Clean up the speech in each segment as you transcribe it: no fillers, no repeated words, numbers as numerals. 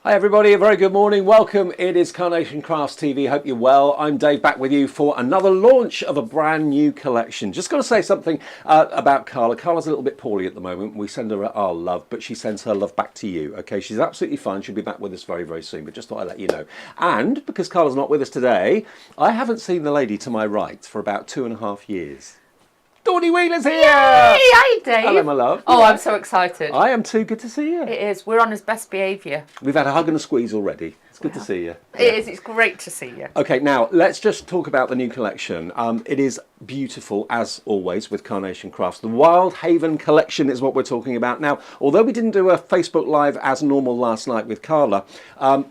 Hi everybody, a very good morning. Welcome. It is Carnation Crafts TV. Hope you're well. I'm Dave, back with you for another launch of a brand new collection. Just got to say something about Carla. Carla's a little bit poorly at the moment. We send her our love, but she sends her love back to you. Okay, she's absolutely fine. She'll be back with us very, very soon, but just thought I'd let you know. And because Carla's not with us today, I haven't seen the lady to my right for about 2.5 years. Dawny Wheeler's here! Yay! Hi, Dave. Hello, my love. Oh, I'm so excited. I am too. Good to see you. It is. We're on his best behaviour. We've had a hug and a squeeze already. It's good to see you. It is. It's great to see you. Okay, now let's just talk about the new collection. It is beautiful, as always, with Carnation Crafts. The Wild Haven collection is what we're talking about. Now, although we didn't do a Facebook Live as normal last night with Carla,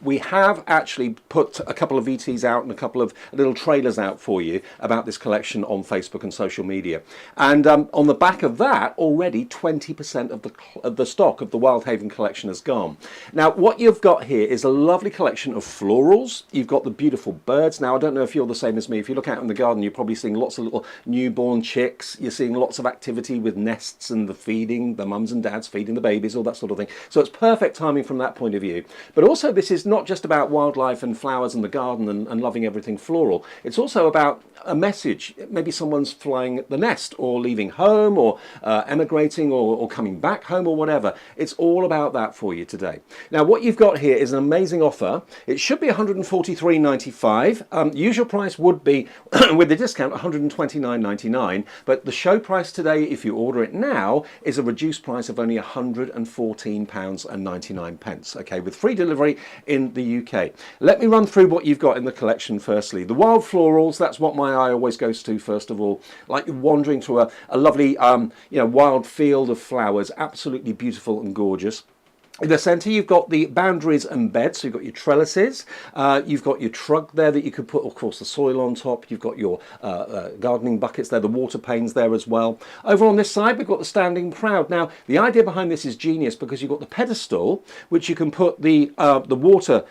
we have actually put a couple of VTs out and a couple of little trailers out for you about this collection on Facebook and social media. And on the back of that, already 20% of the stock of the Wild Haven collection has gone. Now, what you've got here is a lovely collection of florals. You've got the beautiful birds. Now, I don't know if you're the same as me. If you look out in the garden, you're probably seeing lots of little newborn chicks. You're seeing lots of activity with nests and the feeding, the mums and dads feeding the babies, all that sort of thing. So it's perfect timing from that point of view. But also, this is not just about wildlife and flowers and the garden and loving everything floral. It's also about a message. Maybe someone's flying the nest or leaving home or emigrating or coming back home or whatever. It's all about that for you today. Now, what you've got here is an amazing offer. It should be $143.95. Usual price would be, with the discount, $129.99. But the show price today, if you order it now, is a reduced price of only £114.99. Okay, with free delivery in the UK. Let me run through what you've got in the collection firstly. The wild florals, that's what my eye always goes to first of all. Like you're wandering through a lovely wild field of flowers, absolutely beautiful and gorgeous. In the centre, you've got the boundaries and beds, so you've got your trellises, you've got your trug there that you could put, of course, the soil on top, you've got your gardening buckets there, the water panes there as well. Over on this side, we've got the standing proud. Now, the idea behind this is genius because you've got the pedestal, which you can put the water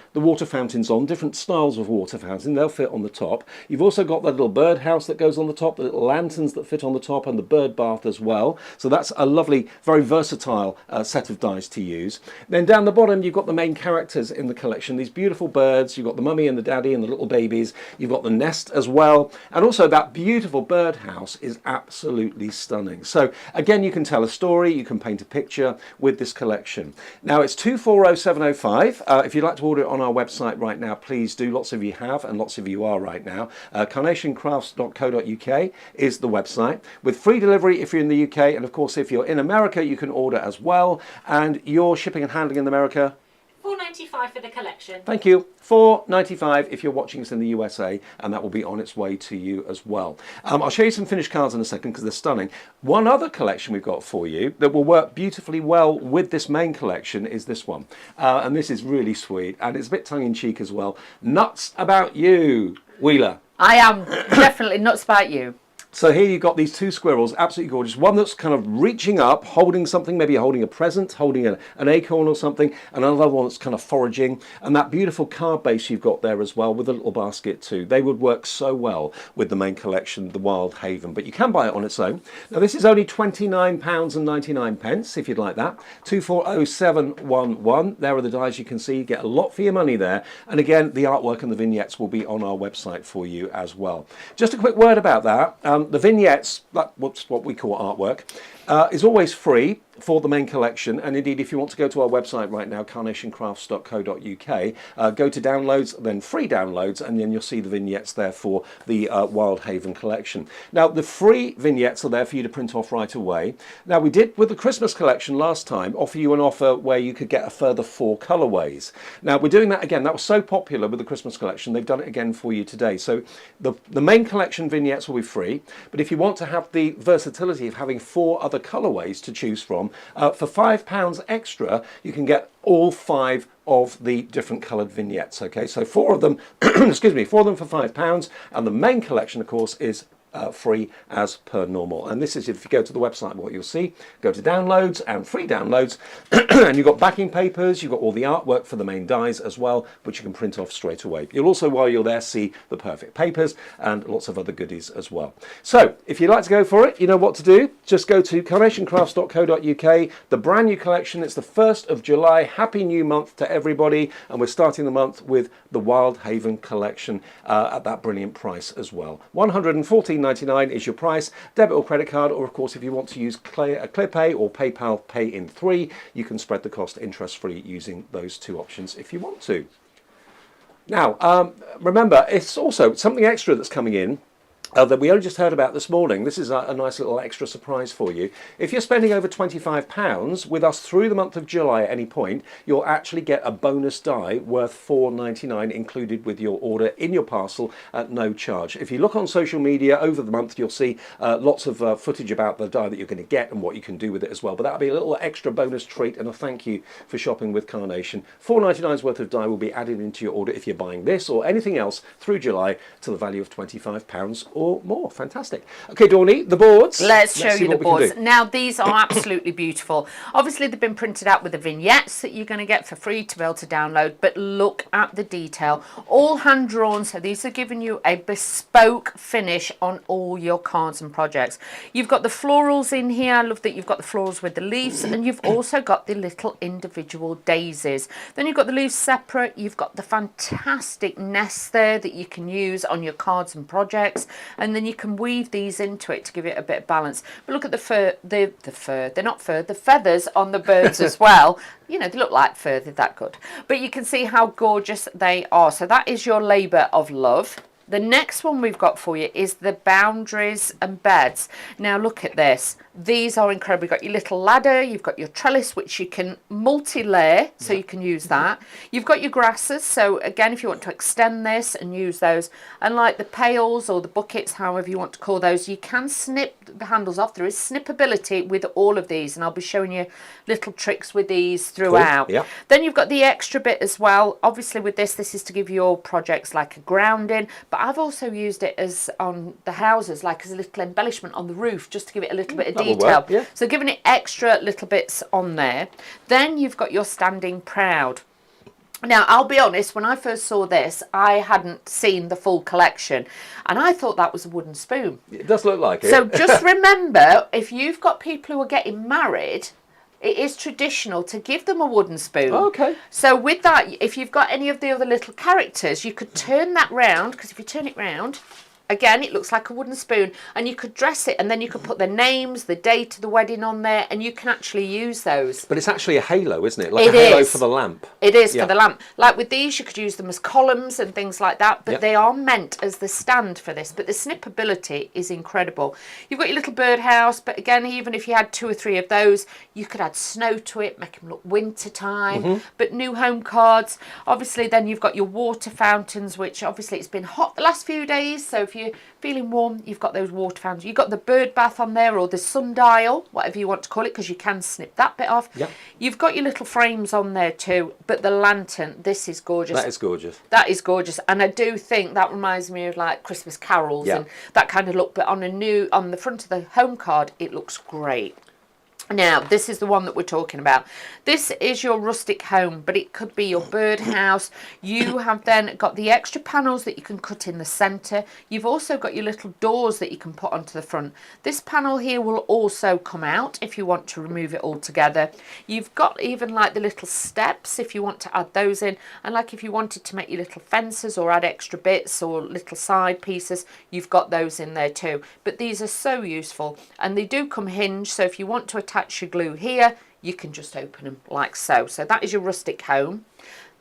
fountains on, different styles of water fountains, they'll fit on the top. You've also got that little birdhouse that goes on the top, the little lanterns that fit on the top, and the bird bath as well. So that's a lovely, very versatile set of dies to use. Then down the bottom, you've got the main characters in the collection, these beautiful birds. You've got the mummy and the daddy and the little babies. You've got the nest as well. And also that beautiful birdhouse is absolutely stunning. So again, you can tell a story, you can paint a picture with this collection. Now it's 240705. If you'd like to order it on our website right now, please do. Lots of you have and lots of you are right now. Carnationcrafts.co.uk is the website with free delivery if you're in the UK. And of course, if you're in America, you can order as well. And your shipping and handling in America, $4.95 for the collection. Thank you. $4.95 if you're watching us in the USA, and that will be on its way to you as well. I'll show you some finished cards in a second because they're stunning. One other collection we've got for you that will work beautifully well with this main collection is this one. And this is really sweet, and it's a bit tongue-in-cheek as well. Nuts About You, Wheeler. I am definitely nuts about you. So here you've got these two squirrels, absolutely gorgeous. One that's kind of reaching up, holding something, maybe holding a present, holding an acorn or something, and another one that's kind of foraging. And that beautiful card base you've got there as well with a little basket too. They would work so well with the main collection, the Wild Haven, but you can buy it on its own. Now this is only £29.99 if you'd like that. 240711. There are the dies you can see. You get a lot for your money there. And again, the artwork and the vignettes will be on our website for you as well. Just a quick word about that. The vignettes, what's what we call artwork, is always free for the main collection, and indeed if you want to go to our website right now, carnationcrafts.co.uk, go to downloads, then free downloads, and then you'll see the vignettes there for the Wild Haven collection. Now the free vignettes are there for you to print off right away. Now we did with the Christmas collection last time offer you an offer where you could get a further 4 colorways. Now we're doing that again. That was so popular with the Christmas collection, they've done it again for you today. So the main collection vignettes will be free, but if you want to have the versatility of having 4 other colorways to choose from, for £5 extra you can get all 5 of the different coloured vignettes. Okay, so 4 of them, excuse me, 4 of them for £5, and the main collection, of course, is free as per normal. And this is, if you go to the website, what you'll see, go to downloads and free downloads, and you've got backing papers, you've got all the artwork for the main dies as well, which you can print off straight away. You'll also, while you're there, see the perfect papers and lots of other goodies as well. So if you'd like to go for it, you know what to do. Just go to carnationcrafts.co.uk, the brand new collection. It's the 1st of July. Happy new month to everybody, and we're starting the month with the Wild Haven collection at that brilliant price as well. £114.99 is your price, debit or credit card, or of course if you want to use ClearPay or PayPal Pay in 3, you can spread the cost interest free using those 2 options if you want to. Now remember, it's also something extra that's coming in that we only just heard about this morning. This is a nice little extra surprise for you. If you're spending over £25 with us through the month of July at any point, you'll actually get a bonus die worth £4.99 included with your order in your parcel at no charge. If you look on social media over the month, you'll see lots of footage about the die that you're going to get and what you can do with it as well. But that'll be a little extra bonus treat and a thank you for shopping with Carnation. £4.99's worth of die will be added into your order if you're buying this or anything else through July to the value of £25 or more. Fantastic. Okay, Dawny, the boards. Let's show see you the what we can boards. do. Now, these are absolutely beautiful. Obviously, they've been printed out with the vignettes that you're going to get for free to be able to download, but look at the detail. All hand-drawn, so these are giving you a bespoke finish on all your cards and projects. You've got the florals in here. I love that you've got the florals with the leaves, and you've also got the little individual daisies. Then you've got the leaves separate. You've got the fantastic nests there that you can use on your cards and projects. And then you can weave these into it to give it a bit of balance. But look at the fur, the fur, they're not fur, the feathers on the birds as well. You know, they look like fur, they're that good. But you can see how gorgeous they are. So that is your labour of love. The next one we've got for you is the boundaries and beds. Now look at this. These are incredible. You've got your little ladder, you've got your trellis, which you can multi-layer, so you can use that. You've got your grasses, so again, if you want to extend this and use those, and like the pails or the buckets, however you want to call those, you can snip the handles off. There is snippability with all of these, and I'll be showing you little tricks with these throughout. Cool. Yeah. Then Then you've got the extra bit as well. Obviously with this is to give your projects like a grounding, but I've also used it as on the houses, like as a little embellishment on the roof, just to give it a little bit of that will detail. work, yeah. So giving it extra little bits on there. Then you've got your standing proud. Now, I'll be honest, when I first saw this, I hadn't seen the full collection, and I thought that was a wooden spoon. It does look like it. So just remember, if you've got people who are getting married, it is traditional to give them a wooden spoon. Okay. So with that, if you've got any of the other little characters, you could turn that round, because if you turn it round, again, it looks like a wooden spoon, and you could dress it, and then you could put their names, the date of the wedding on there, and you can actually use those. But it's actually a halo, isn't it? Like It a halo is. for the lamp. It is Yeah. for the lamp. Like with these, you could use them as columns and things like that, but Yep. they are meant as the stand for this. But the snippability is incredible. You've got your little birdhouse, but again, even if you had 2 or 3 of those, you could add snow to it, make them look winter time. But new home cards, obviously, then you've got your water fountains, which obviously it's been hot the last few days, so if you're feeling warm, you've got those water fountains. You've got the bird bath on there, or the sundial, whatever you want to call it, because you can snip that bit off. Yep. You've got your little frames on there too, but the lantern, this is gorgeous. That is gorgeous. That is gorgeous, and I do think that reminds me of like Christmas carols Yeah. and that kind of look. But on the front of the home card, it looks great. Now, this is the one that we're talking about. This is your rustic home, but it could be your birdhouse. You have then got the extra panels that you can cut in the centre. You've also got your little doors that you can put onto the front. This panel here will also come out if you want to remove it all together. You've got even like the little steps if you want to add those in. And like if you wanted to make your little fences or add extra bits or little side pieces, you've got those in there too. But these are so useful, and they do come hinged, so if you want to attach your glue here, you can just open them like so. So that is your rustic home.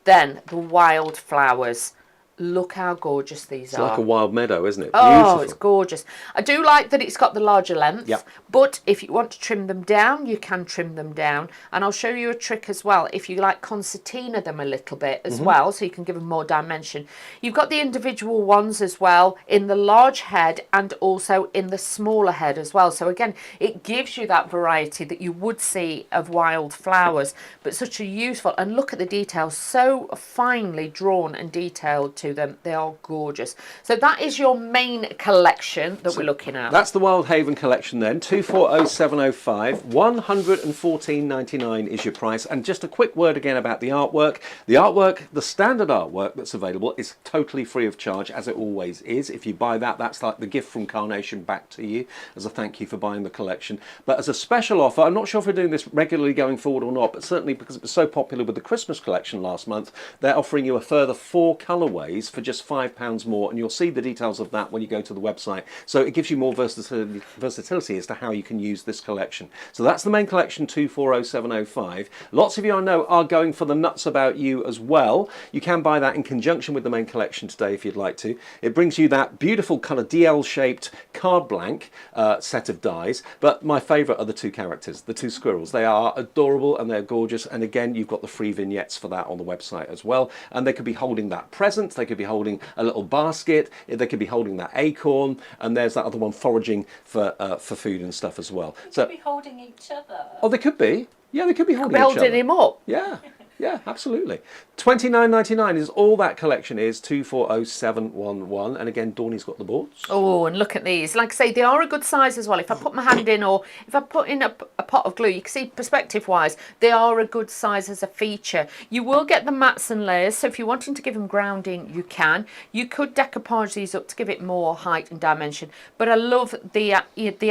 Then the wildflowers. Look how gorgeous these It's are. like a wild meadow, isn't it? Oh, Beautiful. it's gorgeous. I do like that it's got the larger length, Yep. but if you want to trim them down, you can trim them down. And I'll show you a trick as well, if you like concertina them a little bit as well, so you can give them more dimension. You've got the individual ones as well in the large head and also in the smaller head as well. So again, it gives you that variety that you would see of wild flowers, but such a useful, and look at the details, so finely drawn and detailed to them. They are gorgeous. So that is your main collection that we're looking at. That's the Wild Haven collection then, 240705, 114.99 is your price. And just a quick word again about the artwork. The artwork, the standard artwork that's available is totally free of charge, as it always is. If you buy that, that's like the gift from Carnation back to you as a thank you for buying the collection. But as a special offer, I'm not sure if we're doing this regularly going forward or not, but certainly because it was so popular with the Christmas collection last month, they're offering you a further 4 colourways for just £5 more, and you'll see the details of that when you go to the website. So it gives you more versatility as to how you can use this collection. So that's the main collection, 240705. Lots of you I know are going for the Nuts About You as well. You can buy that in conjunction with the main collection today if you'd like to. It brings you that beautiful kind of DL-shaped card blank set of dies, but my favourite are the 2 characters, the 2 squirrels. They are adorable and they're gorgeous, and again you've got the free vignettes for that on the website as well, and they could be holding that present, they could be holding a little basket, they could be holding that acorn, and there's that other one foraging for food and stuff as well. They could be holding each other. Oh, they could be. Yeah, they could be holding each other. Holding him up. Yeah, yeah, absolutely. £29.99 is all that collection is, 240711. And again, Dawnie's got the boards. Oh, and look at these. Like I say, they are a good size as well. If I put my hand in, or if I put in a pot of glue, you can see perspective-wise, they are a good size as a feature. You will get the mats and layers, so if you're wanting to give them grounding, you can. You could decoupage these up to give it more height and dimension. But I love the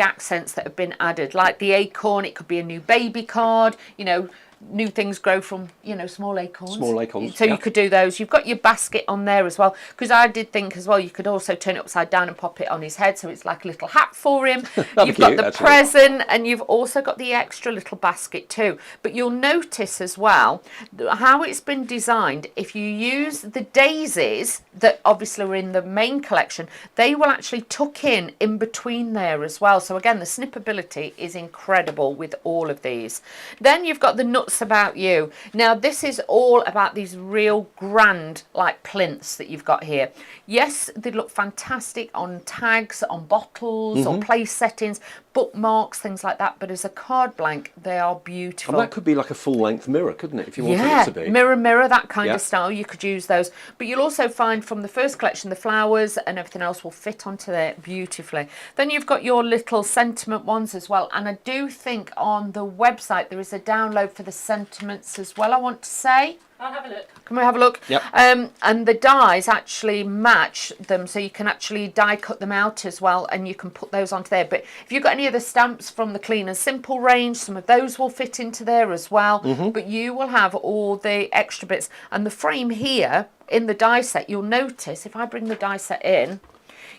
accents that have been added, like the acorn. It could be a new baby card, you know. New things grow from, you know, small acorns. Small acorns, So yeah. you could do those. You've got your basket on there as well, because I did think as well you could also turn it upside down and pop it on his head, so it's like a little hat for him. You've got the present, and you've also got the extra little basket too. But you'll notice as well how it's been designed. If you use the daisies that obviously are in the main collection, they will actually tuck in between there as well. So again, the snippability is incredible with all of these. Then you've got the Nuts About You. Now this is all about these real grand like plinths that you've got here. Yes, they look fantastic on tags, on bottles, on place settings, bookmarks, things like that, but as a card blank they are beautiful. And that could be like a full-length mirror, couldn't it, if you wanted it to be? Mirror, that kind of style. You could use those, but you'll also find from the first collection the flowers and everything else will fit onto there beautifully. Then you've got your little sentiment ones as well, and I do think on the website there is a download for the sentiments as well, I want to say. I'll have a look. Can we have a look? Yep. And the dies actually match them, so you can actually die cut them out as well, and you can put those onto there. But if you've got any other stamps from the Clean and Simple range, some of those will fit into there as well. But you will have all the extra bits. And the frame here in the die set, you'll notice, if I bring the die set in,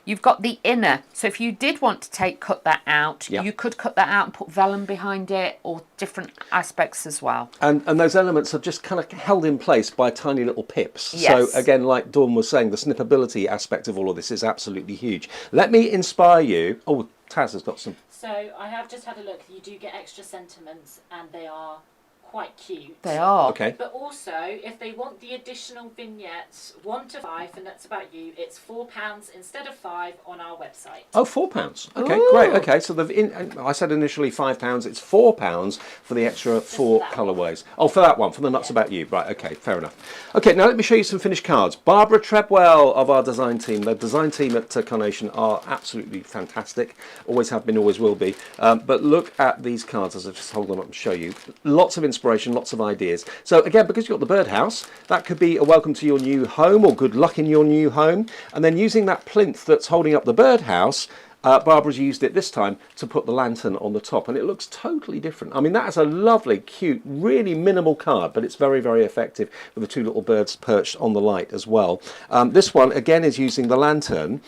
you've got the inner. So if you did want to cut that out, you could cut that out and put vellum behind it, or different aspects as well. And those elements are just kind of held in place by tiny little pips. Yes. So again, like Dawn was saying, the snippability aspect of all of this is absolutely huge. Let me inspire you. Oh, Taz has got some. So I have just had a look. You do get extra sentiments, and they are quite cute. They are. Okay. But also, if they want the additional vignettes, 1 to 5, and that's about you, it's £4 instead of 5 on our website. Oh, £4. Okay, Ooh. great. Okay, so I said initially £5. It's £4 for the extra 4 colourways. Oh, for that one, for the Nuts About You. Right. Okay, fair enough. Okay, now let me show you some finished cards. Barbara Trebwell of our design team. The design team at Carnation are absolutely fantastic. Always have been, always will be. But look at these cards as I just hold them up and show you. Lots of inspiration, lots of ideas. So again, because you've got the birdhouse, that could be a welcome to your new home or good luck in your new home. And then using that plinth that's holding up the birdhouse, Barbara's used it this time to put the lantern on the top, and it looks totally different. I mean, that is a lovely, cute, really minimal card, but it's very, very effective with the 2 little birds perched on the light as well. This one, again, is using the lantern.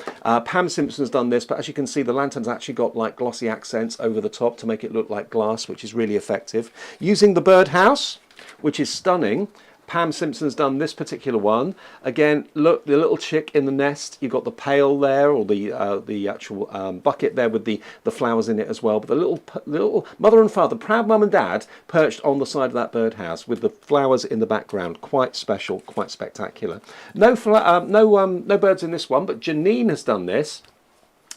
Pam Simpson's done this, but as you can see, the lantern's actually got like glossy accents over the top to make it look like glass, which is really effective. Using the birdhouse, which is stunning. Pam Simpson's done this particular one. Again, look, the little chick in the nest. You've got the pail there, or the actual bucket there with the flowers in it as well. But the little mother and father, proud mum and dad, perched on the side of that birdhouse with the flowers in the background. Quite special, quite spectacular. No birds in this one, but Janine has done this.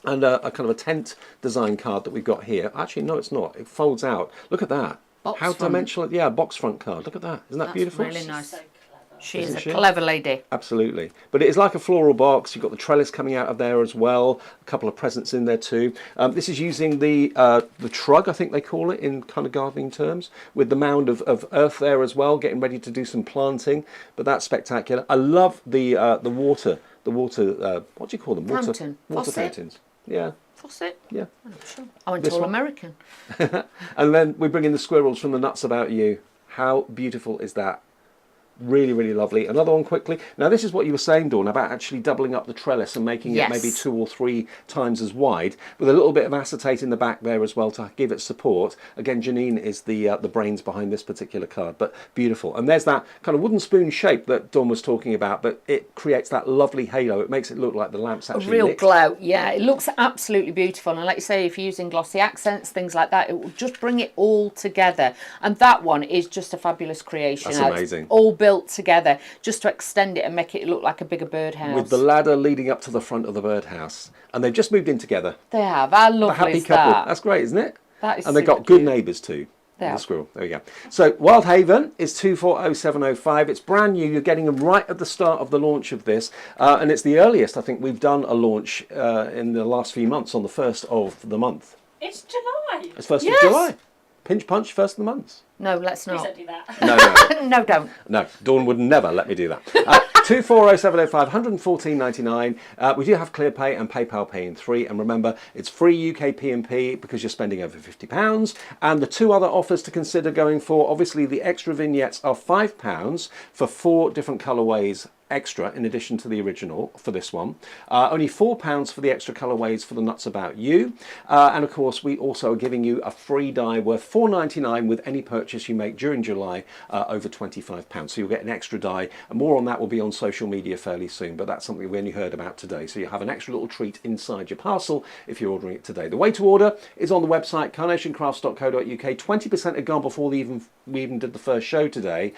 And a kind of a tent design card that we've got here. Actually, no, it's not. It folds out. Look at that. Box How front. dimensional. Yeah, box front card. Look at that. Isn't that beautiful? Really nice. So clever. She is Isn't a she? clever lady. Absolutely. But it is like a floral box. You've got the trellis coming out of there as well. A couple of presents in there too. This is using the trug, I think they call it in kind of gardening terms, with the mound of earth there as well, getting ready to do some planting. But that's spectacular. I love the water. The water. What do you call them? Fountain. Water Faucet? fountains. Yeah. Faucet? Yeah. I'm not sure. I went This all one? American. And then we bring in the squirrels from the Nuts About You. How beautiful is that? Really, really lovely. Another one quickly. Now, this is what you were saying, Dawn, about actually doubling up the trellis and making it Yes. maybe 2 or 3 times as wide, with a little bit of acetate in the back there as well to give it support. Again, Janine is the brains behind this particular card, but beautiful. And there's that kind of wooden spoon shape that Dawn was talking about, but it creates that lovely halo. It makes it look like the lamp's A actually real lit. glow. Yeah, it looks absolutely beautiful. And like you say, if you're using glossy accents, things like that, it will just bring it all together. And that one is just a fabulous creation. That's It's amazing. all built together just to extend it and make it look like a bigger birdhouse. With the ladder leading up to the front of the birdhouse. And they've just moved in together. They have. How A lovely happy is couple. that? That's great, isn't it? That is And they've super got good cute. neighbours too. They The have. squirrel. There we go. So Wild Haven is 240705. It's brand new. You're getting them right at the start of the launch of this, and it's the earliest I think we've done a launch in the last few months on the 1st of the month. It's July. It's 1st Yes. of July. Pinch punch, 1st of the month. No, let's Please not. don't do that. No, No, don't. no. Dawn would never let me do that. 240705, 114.99. We do have ClearPay and PayPal Pay in 3, and remember it's free UK P&P because you're spending over £50. And the 2 other offers to consider going for, obviously the extra vignettes are £5 for 4 different colourways extra in addition to the original for this one. Only £4 for the extra colourways for the Nuts About You. And of course we also are giving you a free die worth £4.99 with any purchase you make during July over £25. So you'll get an extra die, and more on that will be on social media fairly soon, but that's something we only heard about today. So you have an extra little treat inside your parcel if you're ordering it today. The way to order is on the website carnationcrafts.co.uk. 20% had gone before we even did the first show today,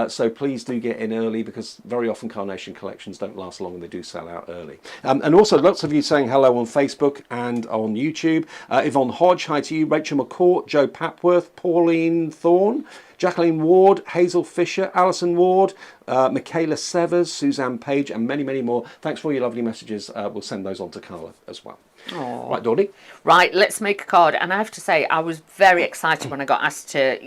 so please do get in early because very often Carnation collections don't last long and they do sell out early. And also lots of you saying hello on Facebook and on YouTube. Yvonne Hodge, hi to you. Rachel McCourt, Joe Papworth, Pauline Thorne, Jacqueline Ward, Hazel Fisher, Alison Ward, Michaela Severs, Suzanne Page, and many, many more. Thanks for all your lovely messages. We'll send those on to Carla as well. Aww. Right, Dawdy? Right, let's make a card. And I have to say, I was very excited when I got asked to,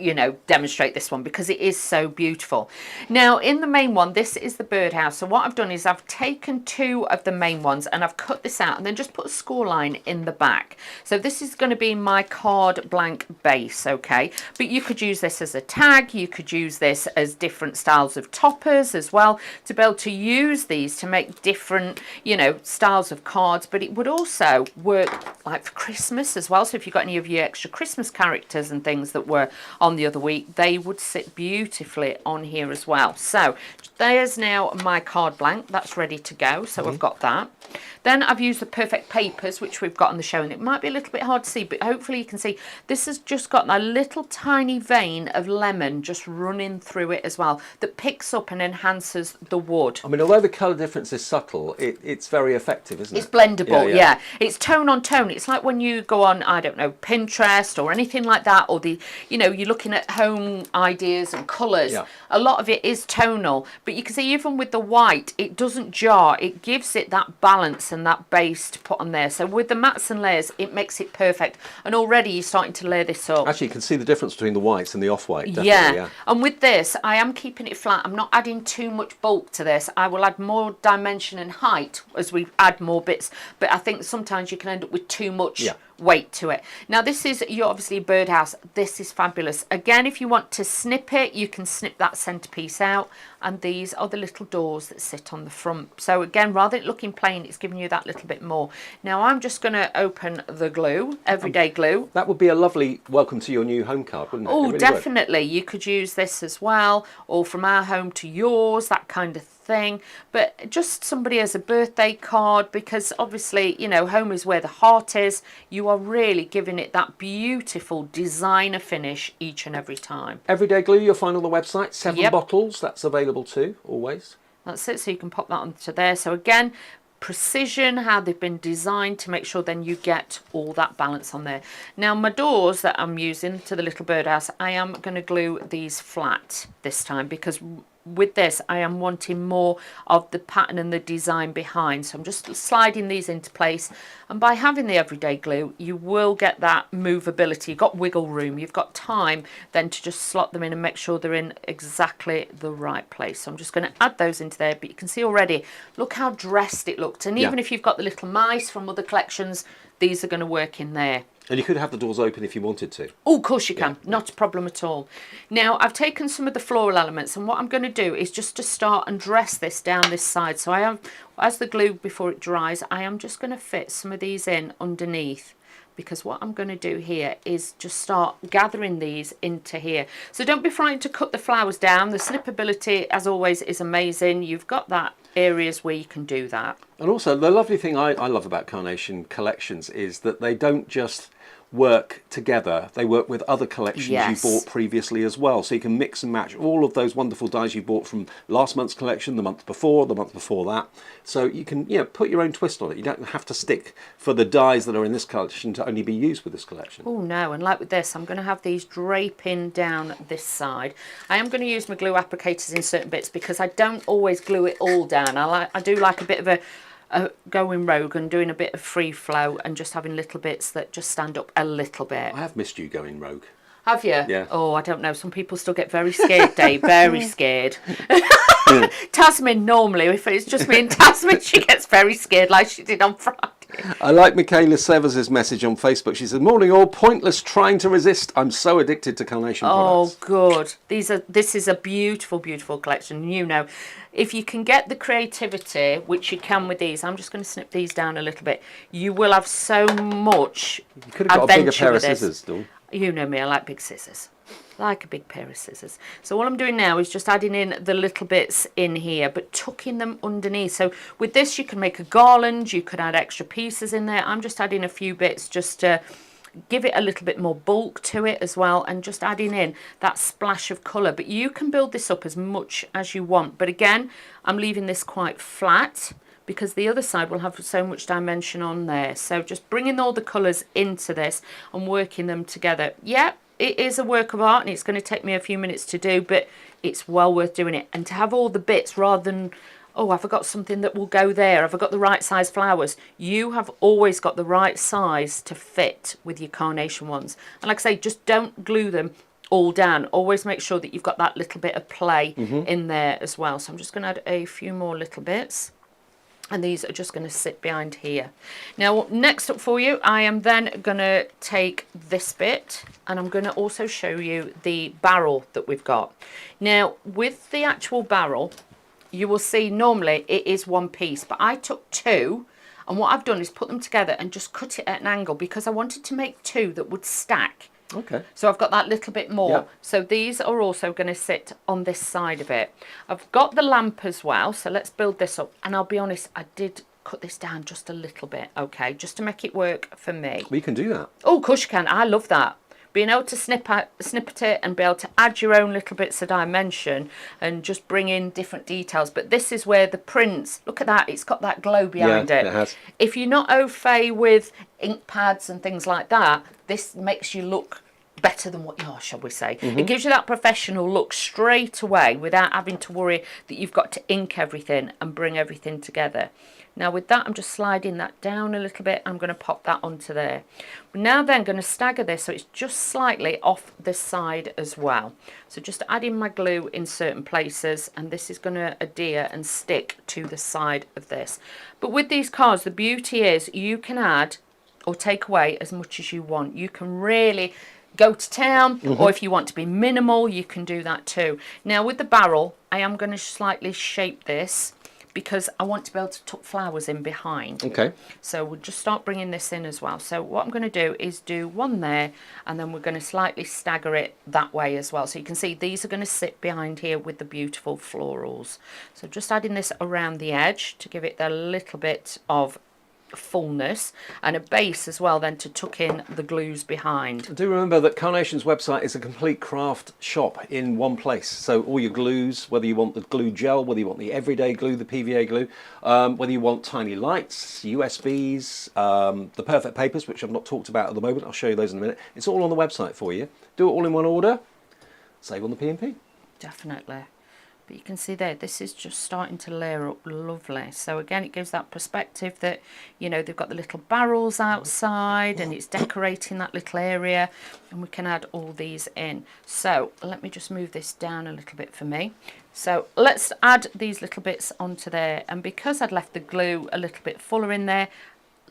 demonstrate this one because it is so beautiful. Now, in the main one, this is the birdhouse. So what I've done is I've taken 2 of the main ones and I've cut this out and then just put a score line in the back. So this is going to be my card blank base, okay? But you could use this as a tag. You could use this as different styles of toppers as well to be able to use these to make different, styles of cards. But it would also work like for Christmas as well. So if you've got any of your extra Christmas characters and things that were on the other week, they would sit beautifully on here as well. So there's now my card blank. That's ready to go. So I've got that. Then I've used the perfect papers, which we've got on the show, and it might be a little bit hard to see, but hopefully you can see this has just got a little tiny vein of lemon just running through it as well that picks up and enhances the wood. I mean, although the colour difference is subtle, it's very effective, isn't it? It's blendable, Yeah. yeah. It's tone on tone. It's like when you go on, I don't know, Pinterest or anything like that, or you're looking at home ideas and colours. Yeah. A lot of it is tonal, but you can see even with the white, it doesn't jar. It gives it that balance and that base to put on there. So with the mats and layers, it makes it perfect. And already you're starting to layer this up. Actually, you can see the difference between the whites and the off-white, definitely, yeah. And with this, I am keeping it flat. I'm not adding too much bulk to this. I will add more dimension and height as we add more bits. But I think sometimes you can end up with too too much Yeah. weight to it. Now this is your obviously birdhouse. This is fabulous. Again, if you want to snip it, you can snip that centerpiece out, and these are the little doors that sit on the front. So again, rather than it looking plain, it's giving you that little bit more. Now I'm just going to open the glue, everyday glue. That would be a lovely welcome to your new home card, wouldn't it? It Oh, really would. definitely. You could use this as well, or from our home to yours, that kind of thing. But just somebody as a birthday card, because obviously, you know, home is where the heart is. You are really giving it that beautiful designer finish each and every time. Everyday glue you'll find on the website. 7 Yep. bottles, that's available too, always. That's it. So you can pop that onto there. So again, precision, how they've been designed to make sure then you get all that balance on there. Now my doors that I'm using to the little birdhouse, I am going to glue these flat this time, because with this I am wanting more of the pattern and the design behind. So I'm just sliding these into place, and by having the everyday glue you will get that movability. You've got wiggle room, you've got time then to just slot them in and make sure they're in exactly the right place. So I'm just going to add those into there, but you can see already, look how dressed it looked. And even if you've got the little mice from other collections, these are going to work in there. And you could have the doors open if you wanted to. Oh, of course you can. Not a problem at all. Now, I've taken some of the floral elements, and what I'm going to do is just to start and dress this down this side. So I have, as the glue before it dries, I am just going to fit some of these in underneath, because what I'm going to do here is just start gathering these into here. So don't be frightened to cut the flowers down. The snippability, as always, is amazing. You've got that areas where you can do that. And also, the lovely thing I love about Carnation collections is that they don't just work together, they work with other collections you bought previously as well. So you can mix and match all of those wonderful dies you bought from last month's collection, the month before that. So you can, you know, put your own twist on it. You don't have to stick for the dies that are in this collection to only be used with this collection. Oh no, and like with this, I'm going to have these draping down this side. I am going to use my glue applicators in certain bits, because I don't always glue it all down. I do like a bit of a going rogue and doing a bit of free flow and just having little bits that just stand up a little bit. I have missed you going rogue. Have you? Yeah. Oh, I don't know. Some people still get very scared, Dave. Very scared. Tasman, normally, if it's just me and Tasman, she gets very scared like she did on Friday. I like Michaela Severs' message on Facebook. She says, "Morning all, pointless trying to resist. I'm so addicted to Carnation products." Oh, good. This is a beautiful, beautiful collection. You know, if you can get the creativity, which you can with these, I'm just going to snip these down a little bit. You will have so much You could have got a bigger adventure pair of with this. scissors, Dawn. You know me, I like big scissors. Like a big pair of scissors. So all I'm doing now is just adding in the little bits in here, but tucking them underneath. So with this you can make a garland, you could add extra pieces in there. I'm just adding a few bits just to give it a little bit more bulk to it as well, and just adding in that splash of colour. But you can build this up as much as you want. But again, I'm leaving this quite flat, because the other side will have so much dimension on there. So just bringing all the colours into this and working them together. Yeah, it is a work of art, and it's going to take me a few minutes to do, but it's well worth doing it. And to have all the bits rather than, oh, I forgot something that will go there, I forgot the right size flowers. You have always got the right size to fit with your Carnation ones. And like I say, just don't glue them all down. Always make sure that you've got that little bit of play in there as well. So I'm just going to add a few more little bits. And these are just going to sit behind here. Now, next up for you, I am then going to take this bit, and I'm going to also show you the barrel that we've got. Now, with the actual barrel, you will see normally it is one piece, but I took two, and what I've done is put them together and just cut it at an angle, because I wanted to make two that would stack. Okay. So I've got that little bit more. Yep. So these are also going to sit on this side of it. I've got the lamp as well. So let's build this up. And I'll be honest, I did cut this down just a little bit. Okay. Just to make it work for me. We can do that. Oh, of course you can. I love that. Being able to snip at it and be able to add your own little bits of dimension and just bring in different details. But this is where the prints, look at that, it's got that glow behind it. It has. If you're not au fait with ink pads and things like that, this makes you look better than what you are, shall we say. It gives you that professional look straight away without having to worry that you've got to ink everything and bring everything together. Now with that, I'm just sliding that down a little bit. I'm going to pop that onto there. We're now then going to stagger this so it's just slightly off this side as well. So just adding my glue in certain places, and this is going to adhere and stick to the side of this. But with these cards, the beauty is you can add or take away as much as you want. You can really go to town, or if you want to be minimal, you can do that too. Now with the barrel, I am going to slightly shape this because I want to be able to tuck flowers in behind. Okay. So we'll just start bringing this in as well. So what I'm going to do is do one there, and then we're going to slightly stagger it that way as well. So you can see these are going to sit behind here with the beautiful florals. So just adding this around the edge to give it a little bit of fullness, and a base as well then to tuck in the glues behind. Do remember that Carnation's website is a complete craft shop in one place. So all your glues, whether you want the glue gel, whether you want the everyday glue, the PVA glue, whether you want tiny lights, USBs, the perfect papers, which I've not talked about at the moment, I'll show you those in a minute. It's all on the website for you. Do it all in one order, save on the P&P. Definitely. But you can see there, this is just starting to layer up lovely. So again, it gives that perspective that, you know, they've got the little barrels outside and it's decorating that little area, and we can add all these in. So let me just move this down a little bit for me. So let's add these little bits onto there. And because I'd left the glue a little bit fuller in there,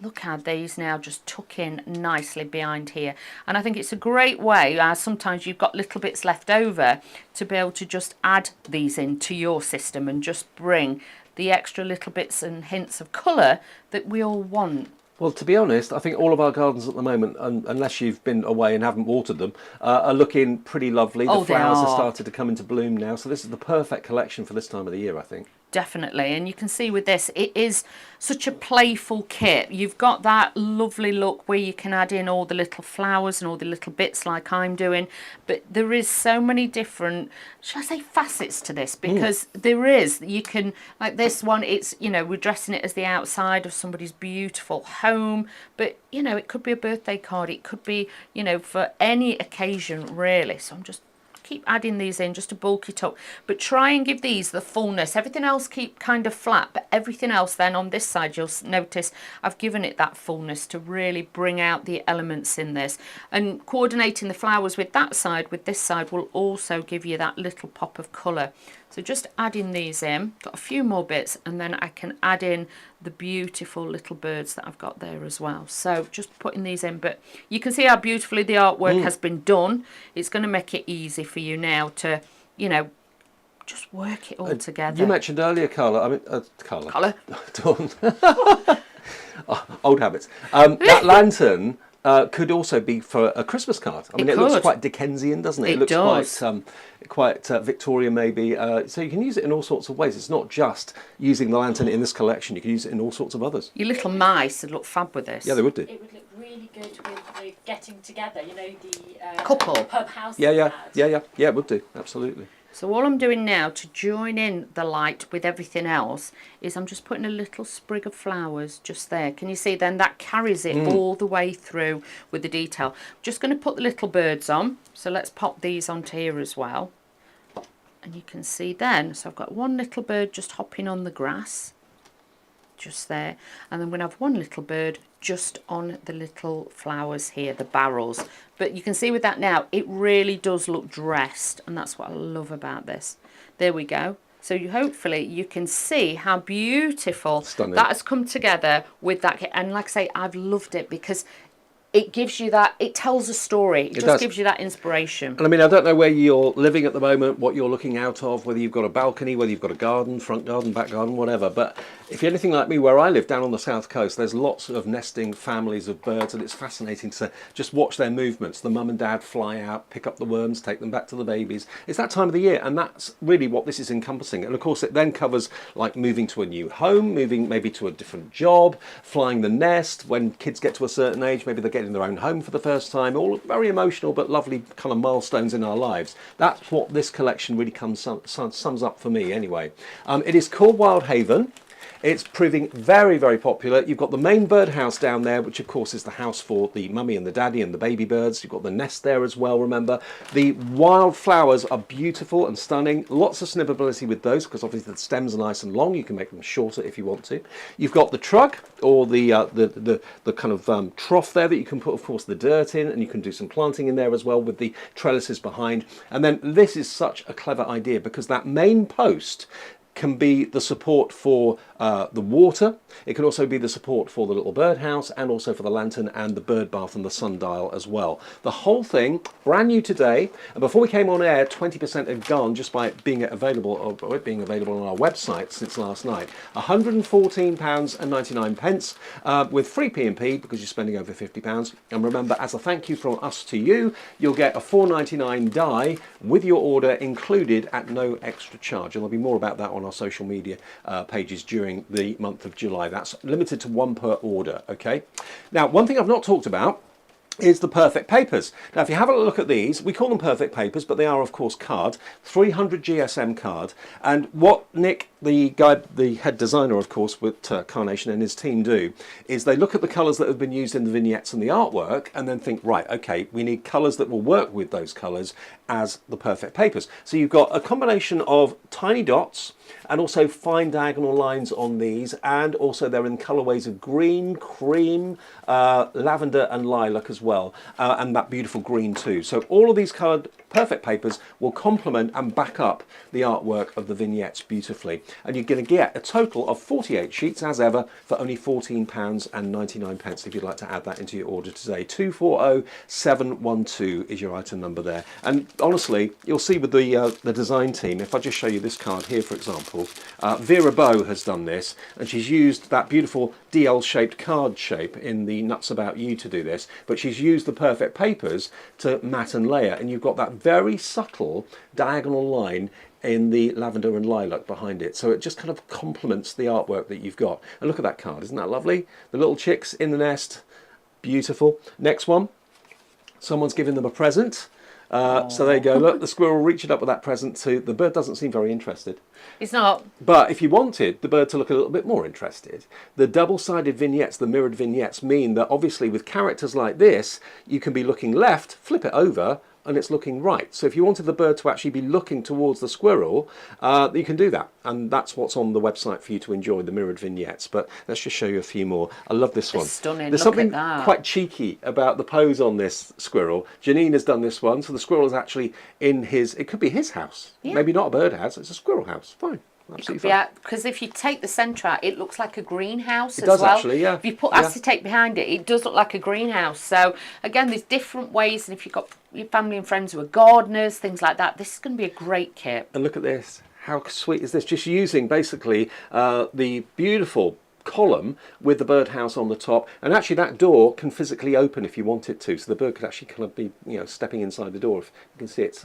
look how these now just tuck in nicely behind here. And I think it's a great way, as sometimes you've got little bits left over, to be able to just add these into your system and just bring the extra little bits and hints of colour that we all want. Well, to be honest, I think all of our gardens at the moment, unless you've been away and haven't watered them, are looking pretty lovely. The flowers have started to come into bloom now, so this is the perfect collection for this time of the year, I think. Definitely, and you can see with this, it is such a playful kit. You've got that lovely look where you can add in all the little flowers and all the little bits like I'm doing, but there is so many different, should I say, facets to this, because there is, you can, like this one, it's, you know, we're dressing it as the outside of somebody's beautiful home, but, you know, it could be a birthday card, it could be, you know, for any occasion really. So I'm just keep adding these in just to bulk it up, but try and give these the fullness. Everything else keep kind of flat, but everything else then on this side, you'll notice I've given it that fullness to really bring out the elements in this. And coordinating the flowers with that side with this side will also give you that little pop of colour. So just adding these in, got a few more bits, and then I can add in the beautiful little birds that I've got there as well. So just putting these in, but you can see how beautifully the artwork has been done. It's going to make it easy for you now to, you know, just work it all together. You mentioned earlier, Carla, I mean, Carla. Dawn. Old habits. That lantern could also be for a Christmas card. I mean, it looks quite Dickensian, doesn't it? It looks does. quite Victorian maybe. So you can use it in all sorts of ways. It's not just using the lantern in this collection. You can use it in all sorts of others. Your little mice would look fab with this. Yeah, they would do. It would look really good with the getting together, you know, the couple pub house. Yeah, it would do. Absolutely. So all I'm doing now to join in the light with everything else is I'm just putting a little sprig of flowers just there. Can you see then that carries it all the way through with the detail. Just going to put the little birds on. So let's pop these onto here as well. And you can see then, so I've got one little bird just hopping on the grass. Just there, and then we're going to have one little bird just on the little flowers here, the barrels. But you can see with that now, it really does look dressed, and that's what I love about this. There we go. So hopefully you can see how beautiful that has come together with that kit. And like I say, I've loved it because it gives you that, it tells a story. It just gives you that inspiration. And I mean, I don't know where you're living at the moment, what you're looking out of, whether you've got a balcony, whether you've got a garden, front garden, back garden, whatever. But if you're anything like me, where I live down on the south coast, there's lots of nesting families of birds, and it's fascinating to just watch their movements. The mum and dad fly out, pick up the worms, take them back to the babies. It's that time of the year, and that's really what this is encompassing. And of course, it then covers like moving to a new home, moving maybe to a different job, flying the nest. When kids get to a certain age, maybe they're getting their own home for the first time. All very emotional but lovely kind of milestones in our lives. That's what this collection really sums up for me anyway. It is called Wild Haven. It's proving very, very popular. You've got the main birdhouse down there, which of course is the house for the mummy and the daddy and the baby birds. You've got the nest there as well, remember. The wildflowers are beautiful and stunning. Lots of snippability with those, because obviously the stems are nice and long. You can make them shorter if you want to. You've got the trug, or the kind of trough there that you can put, of course, the dirt in, and you can do some planting in there as well with the trellises behind. And then this is such a clever idea, because that main post can be the support for the water. It can also be the support for the little birdhouse, and also for the lantern and the bird bath and the sundial as well. The whole thing brand new today, and before we came on air 20% had gone just by it being available, or it being available on our website since last night. £114.99 with free P&P because you're spending over £50. And remember, as a thank you from us to you, you'll get a £4.99 die with your order included at no extra charge. And there'll be more about that on our social media pages during the month of July. That's limited to one per order, okay? Now, one thing I've not talked about is the perfect papers. Now, if you have a look at these, we call them perfect papers, but they are, of course, card, 300 GSM card. And what Nick, the guy, the head designer, of course, with Carnation and his team do, is they look at the colours that have been used in the vignettes and the artwork, and then think, right, okay, we need colours that will work with those colours as the perfect papers. So you've got a combination of tiny dots and also fine diagonal lines on these, and also they're in colourways of green, cream, lavender and lilac as well, and that beautiful green too. So all of these coloured perfect papers will complement and back up the artwork of the vignettes beautifully. And you're going to get a total of 48 sheets as ever for only £14.99 if you'd like to add that into your order today. 240712 is your item number there. And honestly, you'll see with the design team, if I just show you this card here, for example, Vera Bow has done this, and she's used that beautiful DL-shaped card shape in the Nuts About You to do this, but she's used the perfect papers to mat and layer, and you've got that very subtle diagonal line in the lavender and lilac behind it, so it just kind of complements the artwork that you've got. And look at that card, isn't that lovely? The little chicks in the nest, beautiful. Next one, someone's giving them a present. So there you go, look, the squirrel reaching up with that present too. The bird doesn't seem very interested. It's not. But if you wanted the bird to look a little bit more interested, the double-sided vignettes, the mirrored vignettes, mean that obviously with characters like this, you can be looking left, flip it over, and it's looking right. So if you wanted the bird to actually be looking towards the squirrel, you can do that. And that's what's on the website for you to enjoy, the mirrored vignettes. But let's just show you a few more. I love this one. It's stunning. There's Look something at that. quite cheeky about the pose on this squirrel. Janine has done this one. So the squirrel is actually in his, it could be his house. Yeah. Maybe not a bird house, it's a squirrel house. Fine. Absolutely fine. Yeah, because if you take the centre out, it looks like a greenhouse as does well. actually, yeah. If you put Yeah. acetate behind it, it does look like a greenhouse. So again, there's different ways, and if you've got your family and friends who are gardeners, things like that, this is going to be a great kit. And look at this. How sweet is this? Just using basically the beautiful column with the birdhouse on the top, and actually that door can physically open if you want it to, so the bird could actually kind of be, you know, stepping inside the door. If you can see, it's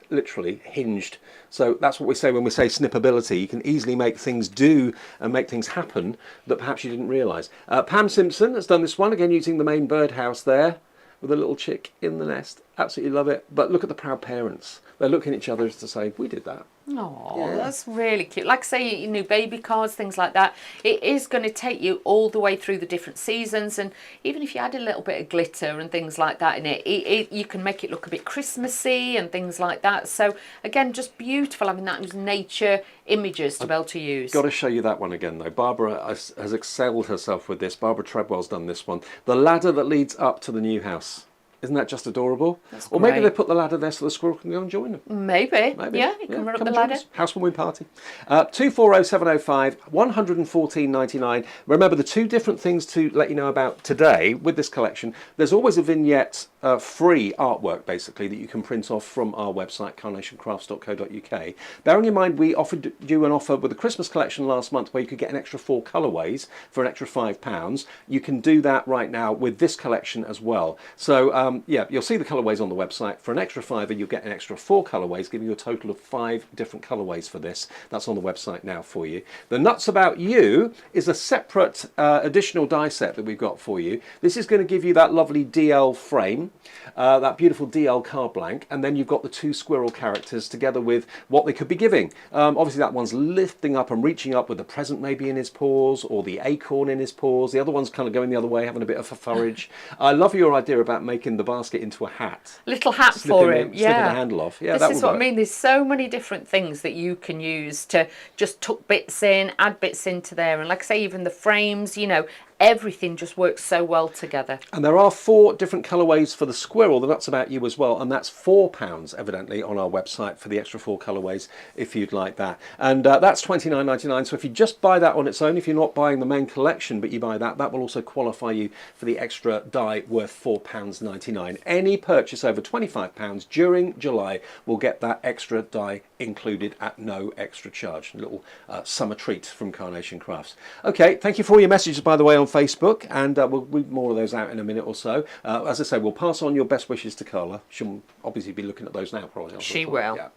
literally hinged. So that's what we say when we say snippability. You can easily make things do and make things happen that perhaps you didn't realise. Pam Simpson has done this one, again using the main birdhouse there with a little chick in the nest. Absolutely love it. But look at the proud parents. They're looking at each other to say, we did that. Oh, Yeah. that's really cute. Like I say, your new baby cards, things like that. It is going to take you all the way through the different seasons, and even if you add a little bit of glitter and things like that in it, you can make it look a bit Christmassy and things like that. So again, just beautiful having that as nature images to be able to use. Got to show you that one again though. Barbara has excelled herself with this. Barbara Treadwell's done this one. The ladder that leads up to the new house. Isn't that just adorable? That's or maybe great. they put the ladder there so the squirrel can go and join them. Maybe. Maybe. Yeah, you can run up come the and join ladder. us. Housewarming party. 240705, 114.99. Remember the two different things to let you know about today with this collection. There's always a vignette free artwork basically that you can print off from our website carnationcrafts.co.uk. Bearing in mind we offered you an offer with the Christmas collection last month where you could get an extra 4 colourways for an extra £5. You can do that right now with this collection as well. So yeah, you'll see the colourways on the website. For an extra £5 you'll get an extra 4 colourways, giving you a total of 5 different colourways for this. That's on the website now for you. The Nuts About You is a separate additional die set that we've got for you. This is going to give you that lovely DL frame, that beautiful DL card blank, and then you've got the 2 squirrel characters together with what they could be giving. Obviously that one's lifting up and reaching up with the present maybe in his paws, or the acorn in his paws. The other one's kind of going the other way, having a bit of a forage. I love your idea about making the basket into a hat. Little hat for him, Snipping yeah. the handle off. Yeah, This that is would what work. I mean. There's so many different things that you can use to just tuck bits in, add bits into there. And like I say, even the frames, you know, everything just works so well together. And there are 4 different colourways for the squirrel. That's about you as well. And that's £4, evidently, on our website for the extra 4 colourways if you'd like that. And that's $29.99. So if you just buy that on its own, if you're not buying the main collection, but you buy that, that will also qualify you for the extra die worth £4.99. Any purchase over £25 during July will get that extra die included at no extra charge. A little summer treat from Carnation Crafts. Okay, thank you for all your messages, by the way, on Facebook, and we'll read more of those out in a minute or so. As I say, we'll pass on your best wishes to Carla. She'll obviously be looking at those now, probably. She will. Yeah.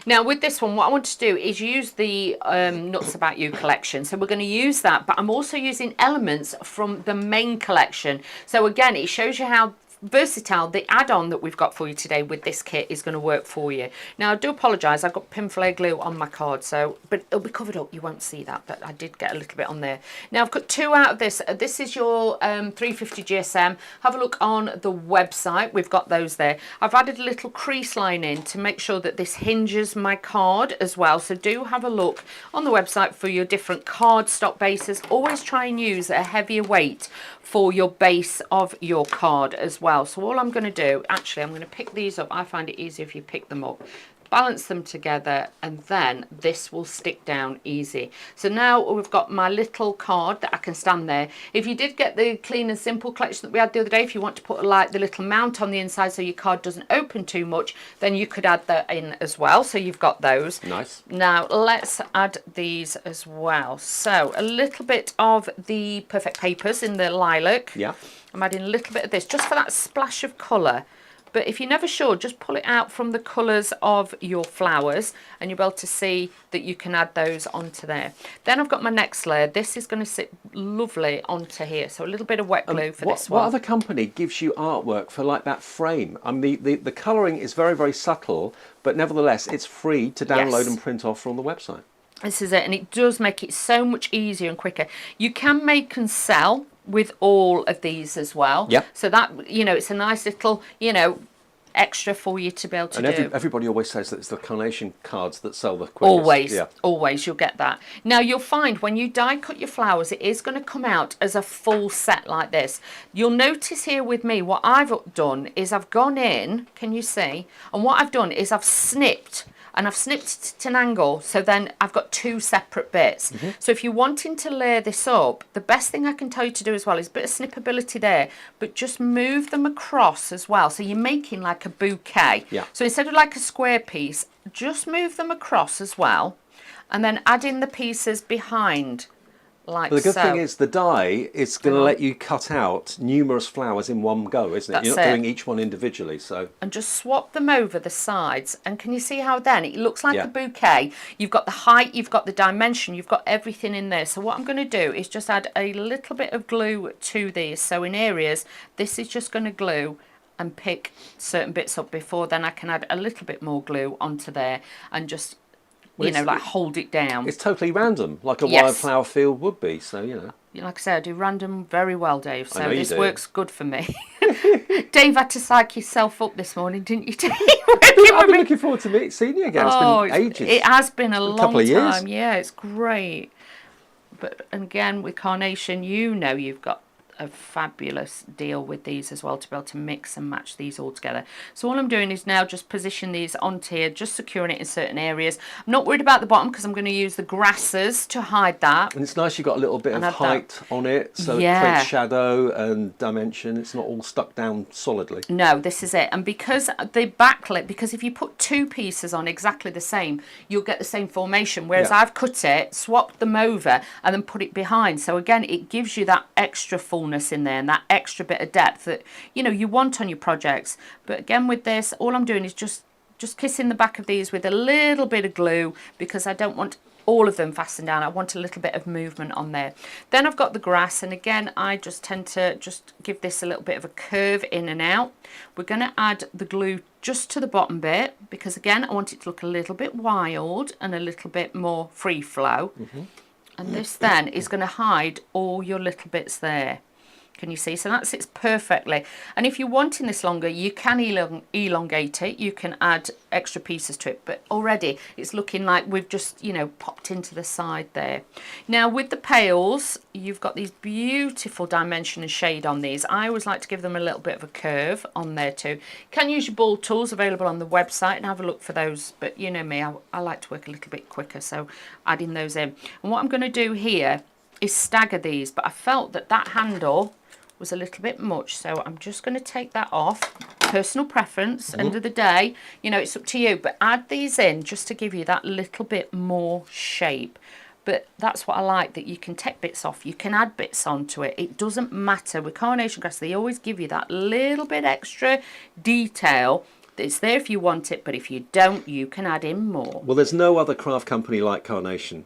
Now, with this one, what I want to do is use the Nuts About You collection. So we're going to use that, but I'm also using elements from the main collection. So again, it shows you how versatile the add-on that we've got for you today with this kit is going to work for you. Now, I do apologise, I've got pin flare glue on my card, so but it'll be covered up, you won't see that, but I did get a little bit on there. Now, I've got 2 out of this. This is your 350 GSM. Have a look on the website, we've got those there. I've added a little crease line in to make sure that this hinges my card as well, so do have a look on the website for your different card stock bases. Always try and use a heavier weight for your base of your card as well. So all I'm going to do, actually, I'm going to pick these up. I find it easier if you pick them up. Balance them together, and then this will stick down easy. So now we've got my little card that I can stand there. If you did get the Clean and Simple collection that we had the other day, if you want to put like the little mount on the inside so your card doesn't open too much, then you could add that in as well. So you've got those. Nice. Now let's add these as well. So a little bit of the Perfect Papers in the lilac. Yeah. I'm adding a little bit of this just for that splash of colour. But if you're never sure, just pull it out from the colours of your flowers and you'll be able to see that you can add those onto there. Then I've got my next layer. This is going to sit lovely onto here. So a little bit of wet glue for this one. What other company gives you artwork for like that frame? I mean, the colouring is very, very subtle, but nevertheless, it's free to download and print off from the website. This is it, and it does make it so much easier and quicker. You can make and sell with all of these as well. Yeah. So that, you know, it's a nice little, you know, extra for you to be able to do. Everybody always says that it's the Carnation cards that sell the quickest. Always, always, you'll get that. Now, you'll find when you die cut your flowers, it is going to come out as a full set like this. You'll notice here with me, what I've done is I've gone in, can you see? And what I've done is I've snipped. And I've snipped to an angle, so then I've got 2 separate bits. So if you're wanting to layer this up, the best thing I can tell you to do as well is a bit of snippability there, but just move them across as well. So you're making like a bouquet. Yeah. So instead of like a square piece, just move them across as well, and then add in the pieces behind. Like the good thing is the die is going to let you cut out numerous flowers in one go, isn't it? You're not doing each one individually. So and just swap them over the sides, and can you see how then it looks like a bouquet? You've got the height, you've got the dimension, you've got everything in there. So what I'm going to do is just add a little bit of glue to these. So in areas, this is just going to glue and pick certain bits up before then I can add a little bit more glue onto there and just like hold it down. It's totally random, like a wildflower field would be. So, you know. Like I said, I do random very well, Dave. So this works good for me. Dave had to psych yourself up this morning, didn't you, Dave? I've been looking forward to seeing you again. It's been ages. It has been a long couple of years. time. Yeah, it's great. But again, with Carnation, you know you've got a fabulous deal with these as well to be able to mix and match these all together. So all I'm doing is now just position these onto here, just securing it in certain areas. I'm not worried about the bottom because I'm going to use the grasses to hide that. And it's nice you've got a little bit of height on it, so it creates shadow and dimension. It's not all stuck down solidly. No, this is it. And because the backlit, because if you put 2 pieces on exactly the same, you'll get the same formation. Whereas I've cut it, swapped them over, and then put it behind. So again, it gives you that extra fullness in there and that extra bit of depth that you want on your projects. But again, with this, all I'm doing is just kissing the back of these with a little bit of glue because I don't want all of them fastened down. I want a little bit of movement on there. Then I've got the grass, and again I just tend to just give this a little bit of a curve in and out. We're going to add the glue just to the bottom bit because again I want it to look a little bit wild and a little bit more free flow. And this then is going to hide all your little bits there. Can you see? So that sits perfectly. And if you're wanting this longer, you can elongate it. You can add extra pieces to it. But already it's looking like we've just, you know, popped into the side there. Now with the pails, you've got these beautiful dimension and shade on these. I always like to give them a little bit of a curve on there too. You can use your ball tools available on the website and have a look for those. But you know me, I like to work a little bit quicker. So adding those in. And what I'm going to do here is stagger these. But I felt that that handle was a little bit much, so I'm just going to take that off. Personal preference, end of the day, you know, it's up to you, but add these in just to give you that little bit more shape. But that's what I like, that you can take bits off, you can add bits onto it. It doesn't matter. With Carnation grass, they always give you that little bit extra detail. It's there if you want it, but if you don't, you can add in more. Well, there's no other craft company like Carnation.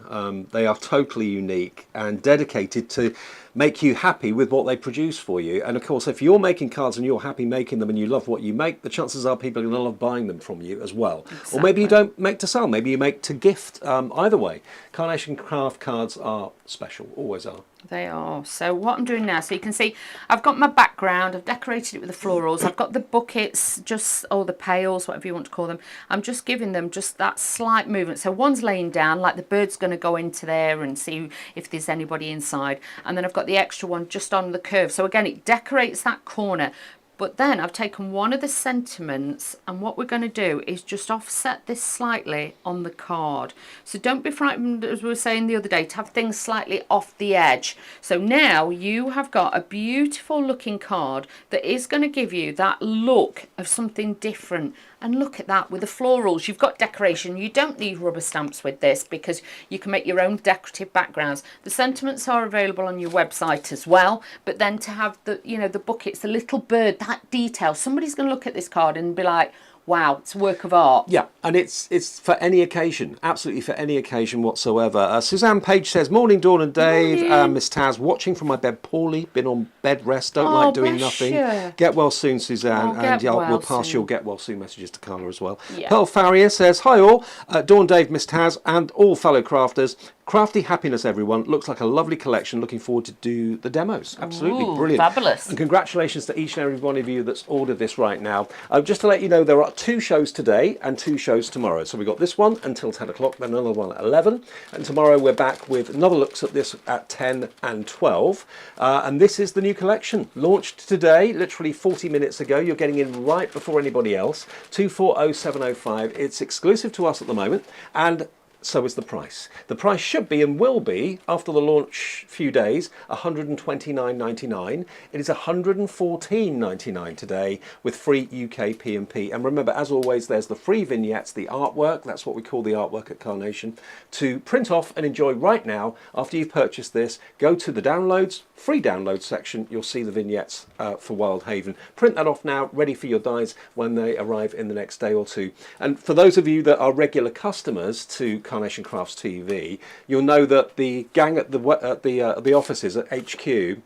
They are totally unique and dedicated to make you happy with what they produce for you. And of course, if you're making cards and you're happy making them and you love what you make, the chances are people are going to love buying them from you as well. Exactly. Or maybe you don't make to sell, maybe you make to gift. Either way, Carnation craft cards are special, always are. They are. So what I'm doing now, so you can see I've got my background, I've decorated it with the florals, I've got the buckets, just, or the pails, whatever you want to call them. I'm just giving them just that slight movement. So one's laying down, like the bird's going to go into there and see if there's anybody inside. And then I've got the extra one just on the curve. So again, it decorates that corner. But then I've taken one of the sentiments, and what we're going to do is just offset this slightly on the card. So don't be frightened, as we were saying the other day, to have things slightly off the edge. So now you have got a beautiful looking card that is going to give you that look of something different. And look at that, with the florals, you've got decoration. You don't need rubber stamps with this because you can make your own decorative backgrounds. The sentiments are available on your website as well, but then to have the, you know, the buckets, the little bird, that detail, somebody's going to look at this card and be like, wow, it's a work of art. Yeah, and it's for any occasion, absolutely for any occasion whatsoever. Suzanne Page says, morning Dawn and Dave, Miss Taz, watching from my bed poorly, been on bed rest, don't like doing nothing. You. Get well soon, Suzanne, and yeah, well we'll pass soon. your get well soon messages to Carla as well. Yeah. Pearl Farrier says, hi all, Dawn, Dave, Miss Taz, and all fellow crafters. Crafty happiness, everyone. Looks like a lovely collection. Looking forward to do the demos. Absolutely Ooh, brilliant. fabulous. And congratulations to each and every one of you that's ordered this right now. Just to let you know, there are 2 shows today and 2 shows tomorrow. So we've got this one until 10 o'clock, then another one at 11. And tomorrow we're back with another looks at this at 10 and 12. And this is the new collection. Launched today, literally 40 minutes ago. You're getting in right before anybody else. 240705. It's exclusive to us at the moment. And so is the price. The price should be and will be, after the launch few days, $129.99. It is $114.99 today with free UK P&P. And remember, as always, there's the free vignettes, the artwork, that's what we call the artwork at Carnation, to print off and enjoy right now. After you've purchased this, go to the downloads, free download section, you'll see the vignettes for Wild Haven. Print that off now, ready for your dies when they arrive in the next day or two. And for those of you that are regular customers to Carnation Crafts TV, you'll know that the gang at the offices at HQ,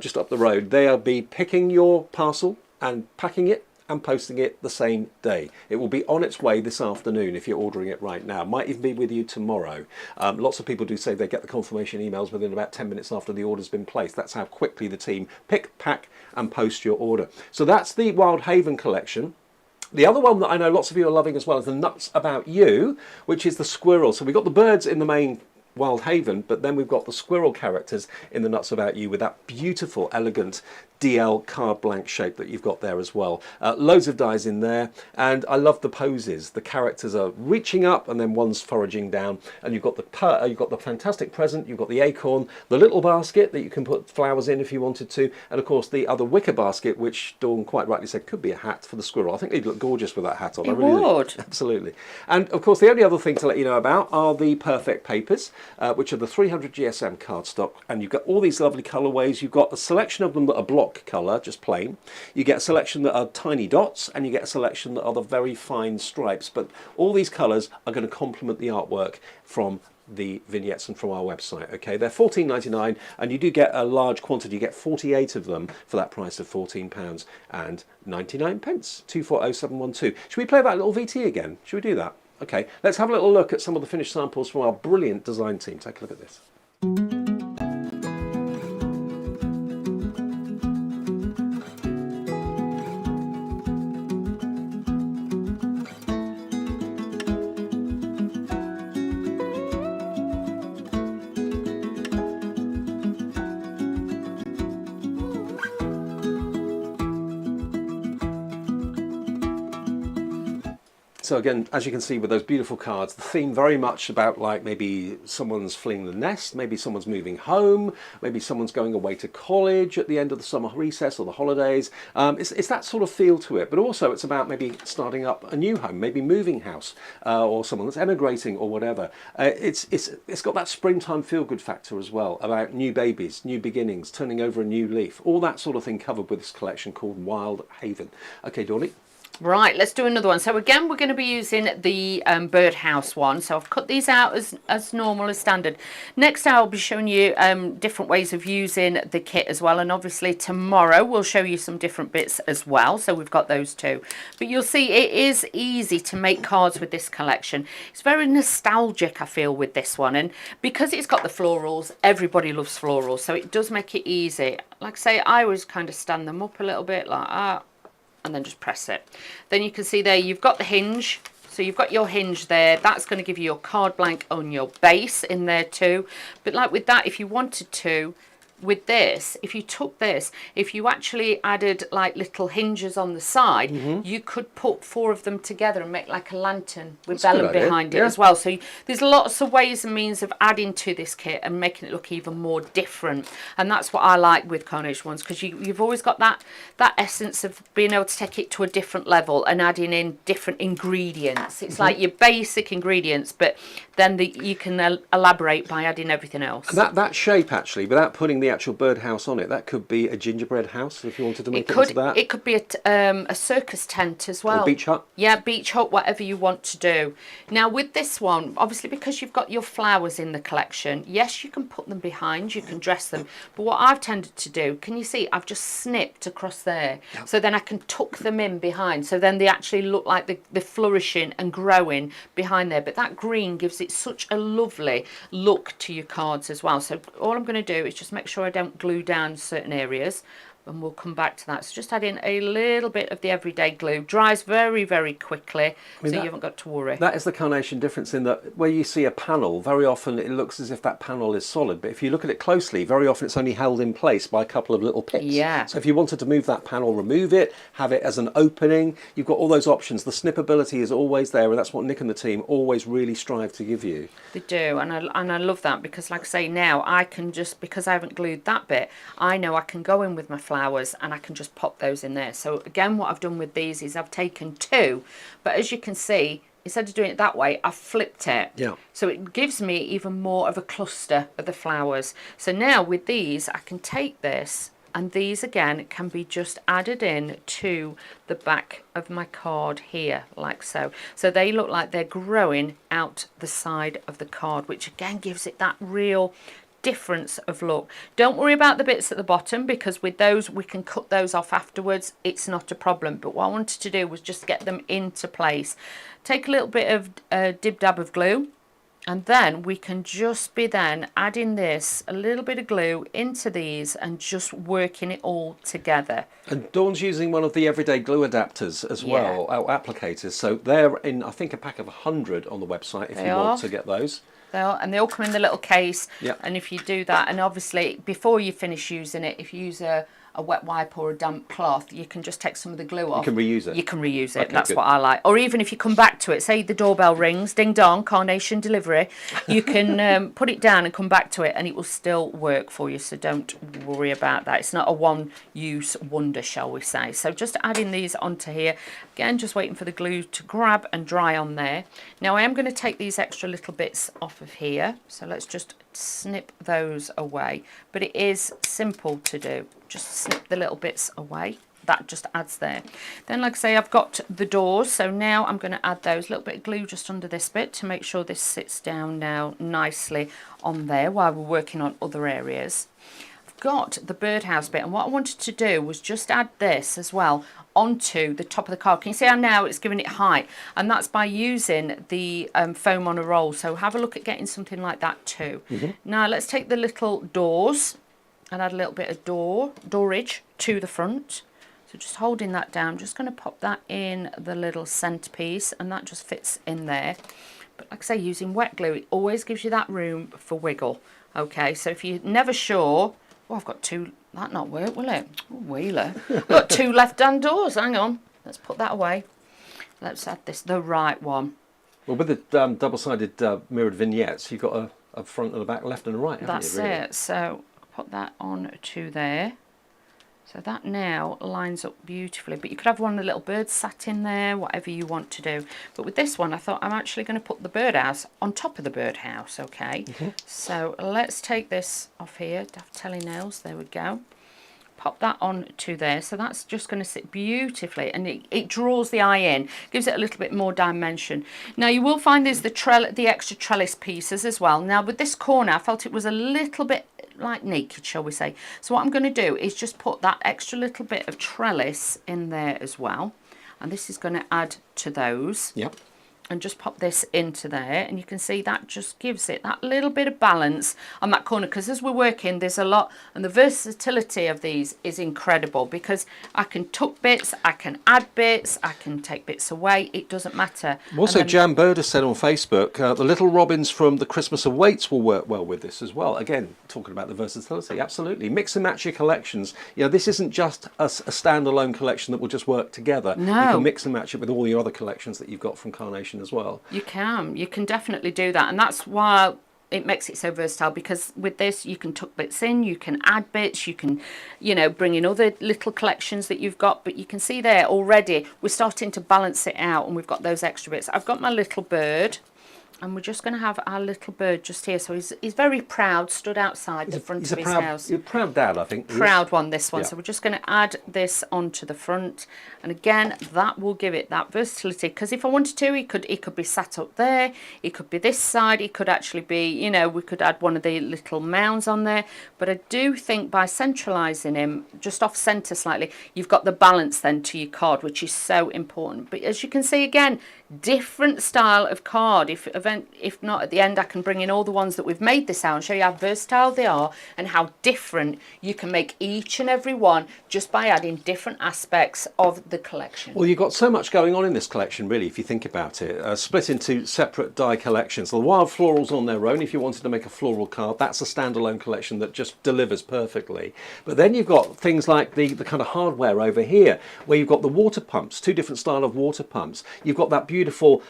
just up the road, they'll be picking your parcel and packing it and posting it the same day. It will be on its way this afternoon if you're ordering it right now. Might even be with you tomorrow. Lots of people do say they get the confirmation emails within about 10 minutes after the order's been placed. That's how quickly the team pick, pack and post your order. So that's the Wild Haven collection. The other one that I know lots of you are loving as well is the Nuts About You, which is the squirrel. So we've got the birds in the main Wild Haven, but then we've got the squirrel characters in the Nuts About You with that beautiful, elegant DL card blank shape that you've got there as well. Loads of dies in there, and I love the poses. The characters are reaching up and then one's foraging down, and you've got the fantastic present, you've got the acorn, the little basket that you can put flowers in if you wanted to, and of course the other wicker basket, which Dawn quite rightly said could be a hat for the squirrel. I think they'd look gorgeous with that hat on. It would. Absolutely. And of course the only other thing to let you know about are the perfect papers, which are the 300 GSM cardstock, and you've got all these lovely colourways. You've got a selection of them that are block colour, just plain. You get a selection that are tiny dots, and you get a selection that are the very fine stripes. But all these colours are going to complement the artwork from the vignettes and from our website. Okay, they're $14.99, and you do get a large quantity. You get 48 of them for that price of £14 and 99 pence. 240712. Should we play that little VT again? Should we do that? Okay, let's have a little look at some of the finished samples from our brilliant design team. Take a look at this. So again, as you can see with those beautiful cards, the theme very much about like maybe someone's fleeing the nest, maybe someone's moving home, maybe someone's going away to college at the end of the summer recess or the holidays. It's that sort of feel to it, but also it's about maybe starting up a new home, maybe moving house, or someone that's emigrating or whatever. It's got that springtime feel-good factor as well, about new babies, new beginnings, turning over a new leaf, all that sort of thing covered with this collection called Wild Haven. Okay, Dawley. Right, let's do another one. So again, we're going to be using the birdhouse one. So I've cut these out as normal, as standard. Next, I'll be showing you different ways of using the kit as well. And obviously tomorrow we'll show you some different bits as well. So we've got those too. But you'll see it is easy to make cards with this collection. It's very nostalgic, I feel, with this one. And because it's got the florals, everybody loves florals. So it does make it easy. Like I say, I always kind of stand them up a little bit like that, and then just press it. Then you can see there you've got the hinge. So you've got your hinge there. That's going to give you your card blank on your base in there too. But like with that, if you wanted to, with this, if you took this, if you actually added like little hinges on the side, you could put 4 of them together and make like a lantern with vellum behind it as well. So there's lots of ways and means of adding to this kit and making it look even more different. And that's what I like with Carnation ones, because you've always got that essence of being able to take it to a different level and adding in different ingredients. It's like your basic ingredients, but then you can elaborate by adding everything else. That shape, actually, without putting the actual birdhouse on it, that could be a gingerbread house if you wanted to make it into that. It could be a circus tent as well. Or beach hut. Yeah, beach hut, whatever you want to do. Now with this one, obviously because you've got your flowers in the collection, yes, you can put them behind, you can dress them. But what I've tended to do, can you see, I've just snipped across there. Yep. So then I can tuck them in behind. So then they actually look like they're flourishing and growing behind there. But that green gives it such a lovely look to your cards as well. So all I'm going to do is just make sure I don't glue down certain areas, and we'll come back to that. So just add in a little bit of the everyday glue. Dries very, very quickly, so you haven't got to worry. That is the Carnation difference, in that where you see a panel, very often it looks as if that panel is solid, but if you look at it closely, very often it's only held in place by a couple of little pips. Yeah. So if you wanted to move that panel, remove it, have it as an opening, you've got all those options. The snippability is always there, and that's what Nick and the team always really strive to give you. They do, and I love that, because like I say, now I can just, because I haven't glued that bit, I know I can go in with my flowers and I can just pop those in there. So again, what I've done with these is I've taken 2, but as you can see, instead of doing it that way, I've flipped it. Yeah. So it gives me even more of a cluster of the flowers. So now with these, I can take this, and these again can be just added in to the back of my card here, like so. So they look like they're growing out the side of the card, which again gives it that real difference of look. Don't worry about the bits at the bottom, because with those we can cut those off afterwards. It's not a problem. But what I wanted to do was just get them into place. Take a little bit of dib dab of glue, and then we can just be then adding this, a little bit of glue into these, and just working it all together. And Dawn's using one of the everyday glue adapters as well, applicators. So they're in, I think, a pack of 100 on the website if you want to get those. And they all come in the little case. Yep. And if you do that, and obviously before you finish using it, if you use a wet wipe or a damp cloth, you can just take some of the glue off. You can reuse it. You can reuse it. Okay, That's good. what I like. Or even if you come back to it, say the doorbell rings, ding dong, Carnation delivery, you can put it down and come back to it, and it will still work for you. So don't worry about that. It's not a one-use wonder, shall we say. So just adding these onto here. Again, just waiting for the glue to grab and dry on there. Now I am going to take these extra little bits off of here. So let's just snip those away. But it is simple to do. Just snip the little bits away. That just adds there. Then, like I say, I've got the doors, so now I'm going to add those. A little bit of glue just under this bit to make sure this sits down now nicely on there while we're working on other areas. I've got the birdhouse bit, and what I wanted to do was just add this as well onto the top of the card. Can you see how now it's giving it height? And that's by using the foam on a roll. So have a look at getting something like that too. Now let's take the little doors and add a little bit of doorage to the front. So just holding that down, just going to pop that in the little centerpiece, and that just fits in there. But like I say, using wet glue, it always gives you that room for wiggle. Okay, so if you're never sure, oh, I've got 2, that not work, will it? Oh, wheeler. I've got 2 left-hand doors, hang on. Let's put that away. Let's add this, the right one. Well, with the double-sided mirrored vignettes, you've got a front and a back, left and a right, haven't That's you, really? it. So put that on to there. So that now lines up beautifully, but you could have one of the little birds sat in there, whatever you want to do. But with this one, I thought I'm actually going to put the birdhouse on top of the birdhouse, okay? So let's take this off here, dovetail nails, there we go. Pop that on to there, so that's just going to sit beautifully, and it draws the eye in, gives it a little bit more dimension. Now you will find there's the extra trellis pieces as well. Now with this corner, I felt it was a little bit like naked, shall we say. So what I'm going to do is just put that extra little bit of trellis in there as well, and this is going to add to those. Yep. And just pop this into there, and you can see that just gives it that little bit of balance on that corner, because as we're working there's a lot, and the versatility of these is incredible, because I can tuck bits, I can add bits, I can take bits away, it doesn't matter. Also, Jan Bird has said on Facebook, the little robins from The Christmas Awaits will work well with this as well. Again, talking about the versatility, absolutely. Mix and match your collections. You know, this isn't just a standalone collection that will just work together. No. You can mix and match it with all your other collections that you've got from Carnation as well. You can definitely do that, and that's why it makes it so versatile, because with this you can tuck bits in, you can add bits, you can, you know, bring in other little collections that you've got. But you can see there already we're starting to balance it out, and we've got those extra bits. I've got my little bird, and we're just going to have our little bird just here. So he's very proud, stood outside the front of his house. He's a proud dad, I think. Proud one, this one. Yeah. So we're just going to add this onto the front, and again that will give it that versatility, because if I wanted to, he could be sat up there, he could be this side, he could actually be, you know, we could add one of the little mounds on there. But I do think by centralising him just off centre slightly, you've got the balance then to your card, which is so important. But as you can see, again, different style of card. If not, at the end I can bring in all the ones that we've made this out and show you how versatile they are and how different you can make each and every one just by adding different aspects of the collection. Well, you've got so much going on in this collection, really, if you think about it. Split into separate die collections. The wild florals on their own, if you wanted to make a floral card, that's a standalone collection that just delivers perfectly. But then you've got things like the kind of hardware over here, where you've got the water pumps, two different style of water pumps. You've got that beautiful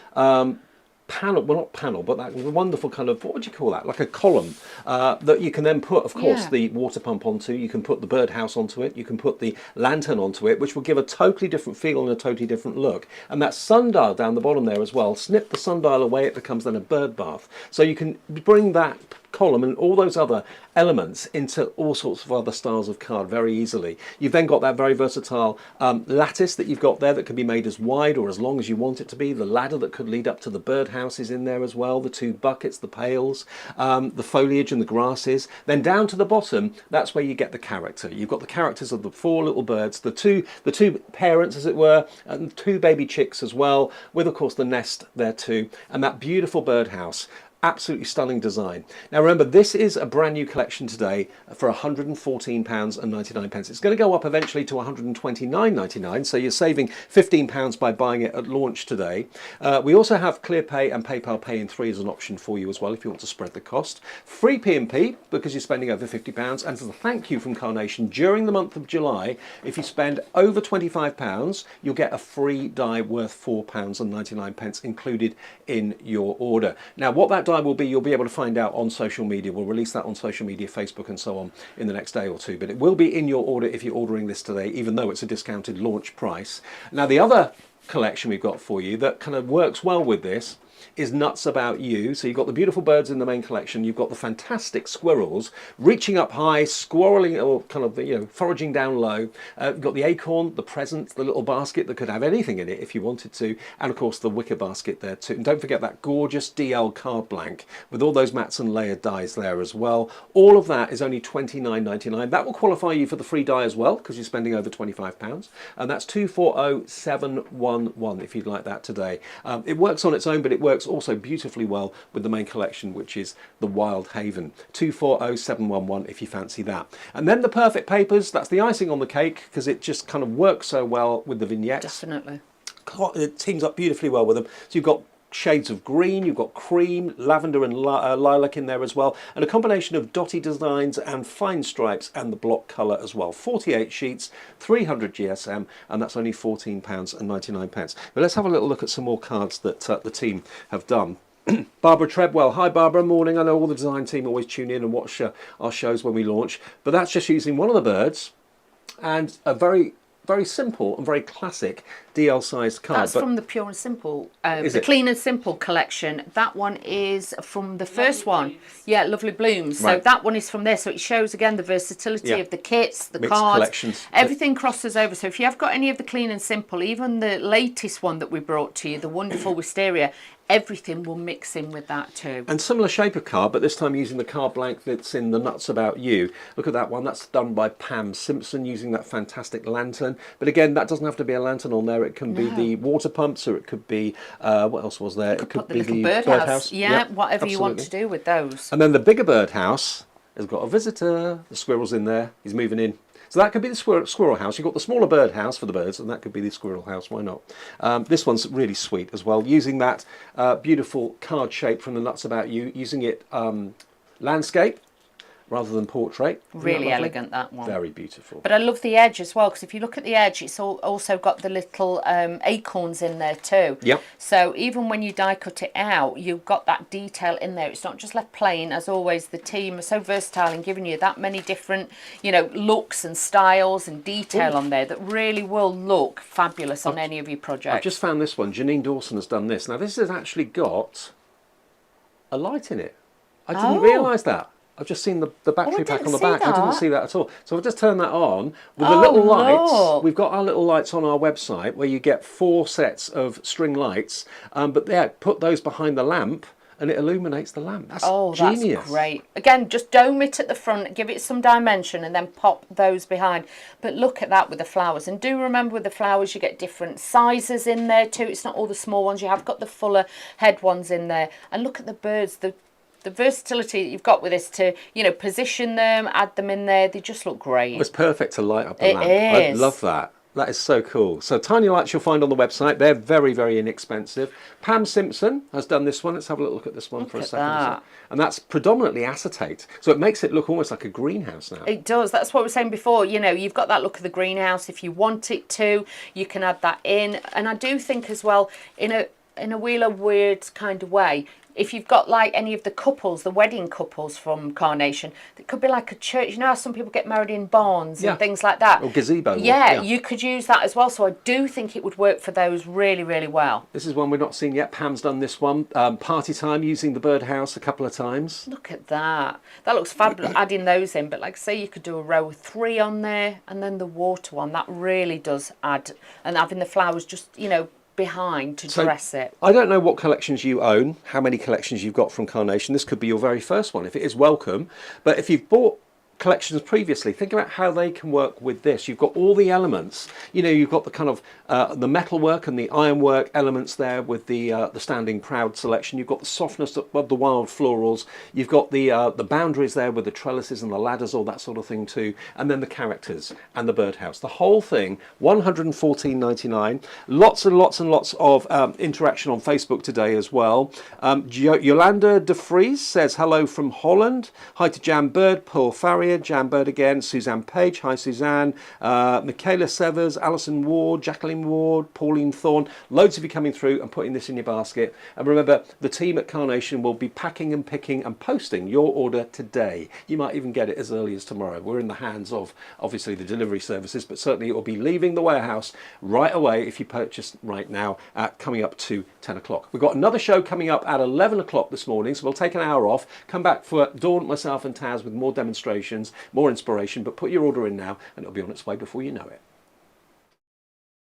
panel, well not panel, but that wonderful kind of, what would you call that, like a column that you can then put, of course, the water pump onto. You can put the birdhouse onto it, you can put the lantern onto it, which will give a totally different feel and a totally different look. And that sundial down the bottom there as well, snip the sundial away, it becomes then a bird bath. So you can bring that column and all those other elements into all sorts of other styles of card very easily. You've then got that very versatile lattice that you've got there that can be made as wide or as long as you want it to be. The ladder that could lead up to the birdhouse is in there as well. The two buckets, the pails, the foliage and the grasses. Then down to the bottom, that's where you get the character. You've got the characters of the four little birds, the two parents, as it were, and two baby chicks as well, with of course the nest there too, and that beautiful birdhouse. Absolutely stunning design. Now remember, this is a brand new collection today for £114.99. It's going to go up eventually to £129.99, so you're saving £15 by buying it at launch today. We also have ClearPay and PayPal Pay in 3 as an option for you as well if you want to spread the cost. Free P&P because you're spending over £50, and as a thank you from Carnation, during the month of July, if you spend over £25, you'll get a free die worth £4.99 included in your order. Now what that will be, you'll be able to find out on social media. We'll release that on social media, Facebook and so on, in the next day or two, but it will be in your order if you're ordering this today, even though it's a discounted launch price. Now the other collection we've got for you that kind of works well with this is Nuts About You. So you've got the beautiful birds in the main collection, you've got the fantastic squirrels reaching up high, squirreling or kind of, you know, foraging down low. You've got the acorn, the present, the little basket that could have anything in it if you wanted to, and of course the wicker basket there too. And don't forget that gorgeous DL card blank with all those mats and layered dies there as well. All of that is only £29.99. That will qualify you for the free die as well because you're spending over £25, and that's 240711 if you'd like that today. It works on its own, but it works also beautifully well with the main collection, which is the Wild Haven. 240711 if you fancy that. And then the perfect papers, that's the icing on the cake because it just kind of works so well with the vignettes. Definitely. It teams up beautifully well with them. So you've got shades of green, you've got cream, lavender and lilac in there as well, and a combination of dotty designs and fine stripes and the block colour as well. 48 sheets, 300 GSM, and that's only £14.99. But let's have a little look at some more cards that the team have done. Barbara Treadwell. Hi Barbara, morning. I know all the design team always tune in and watch our shows when we launch, but that's just using one of the birds and a very simple and very classic DL-sized card. That's from the Pure and Simple, the Clean and Simple collection. That one is from the first one. Blooms. Yeah, Lovely Blooms. So Right. that one is from there. So it shows again the versatility Yeah. of the kits, the Mixed cards, collections. everything crosses over. So if you have got any of the Clean and Simple, even the latest one that we brought to you, the wonderful Wisteria, everything will mix in with that too. And similar shape of card, but this time using the card blank that's in the Nuts About You. Look at that one. That's done by Pam Simpson using that fantastic lantern. But again, that doesn't have to be a lantern on there. It can be the water pumps, or it could be what else was there? You It could put the be little the birdhouse. Yeah, Yep, whatever you want to absolutely. do with those. And then the bigger birdhouse has got a visitor. The squirrel's in there. He's moving in. So that could be the squirrel house. You've got the smaller bird house for the birds, and that could be the squirrel house. Why not? This one's really sweet as well. Using that beautiful card shape from the Nuts About You, using it landscape rather than portrait. Isn't that Really lovely? elegant, that one. Very beautiful. But I love the edge as well, because if you look at the edge, it's also got the little acorns in there too. Yep. So even when you die cut it out, you've got that detail in there. It's not just left plain. As always, the team are so versatile in giving you that many different, looks and styles and detail on there that really will look fabulous on any of your projects. I've just found this one. Janine Dawson has done this. Now this has actually got a light in it. I didn't realise that. I've just seen the battery pack didn't on the see back. I didn't that. see that at all. So I've just turned that on with the little lights. look. We've got our little lights on our website where you get 4 sets of string lights. But put those behind the lamp and it illuminates the lamp. That's genius. That's great. Again, just dome it at the front, give it some dimension, and then pop those behind. But look at that with the flowers. And do remember with the flowers, you get different sizes in there too. It's not all the small ones. You have got the fuller head ones in there. And look at the birds, the versatility that you've got with this to, position them, add them in there. They just look great. It's perfect to light up the It lamp. I is. love that. That is so cool. So tiny lights you'll find on the website. They're very, very inexpensive. Pam Simpson has done this one. Let's have a little look at this one for a at second. that. And that's predominantly acetate. So it makes it look almost like a greenhouse now. It does. That's what we were saying before. You've got that look of the greenhouse. If you want it to, you can add that in. And I do think as well, in a Wheel of Weird kind of way, if you've got like any of the couples, the wedding couples from Carnation, it could be like a church. You know how some people get married in barns Yeah. and things like that? Or gazebo. Yeah, you could use that as well. So I do think it would work for those really, really well. This is one we've not seen yet. Pam's done this one. Party time using the birdhouse a couple of times. Look at that. That looks fabulous, adding those in. But like say you could do a row of 3 on there and then the water one. That really does add. And having the flowers just, behind to dress it. I don't know what collections you own, how many collections you've got from Carnation. This could be your very first one. If it is, welcome. But if you've bought collections previously, think about how they can work with this. You've got all the elements. You've got the kind of the metalwork and the ironwork elements there with the Standing Proud selection. You've got the softness of the wild florals. You've got the boundaries there with the trellises and the ladders, all that sort of thing too. And then the characters and the birdhouse. The whole thing, $114.99. Lots and lots and lots of interaction on Facebook today as well. Yolanda de Vries says hello from Holland. Hi to Jan Bird, Paul Farrier, Jan Bird again, Suzanne Page, hi Suzanne, Michaela Severs, Alison Ward, Jacqueline Ward, Pauline Thorne, loads of you coming through and putting this in your basket. And remember, the team at Carnation will be packing and picking and posting your order today. You might even get it as early as tomorrow. We're in the hands of obviously the delivery services, but certainly it will be leaving the warehouse right away if you purchase right now at coming up to 10 o'clock. We've got another show coming up at 11 o'clock this morning, so we'll take an hour off, come back for Dawn, myself and Taz with more demonstrations, more inspiration, but put your order in now and it'll be on its way before you know it.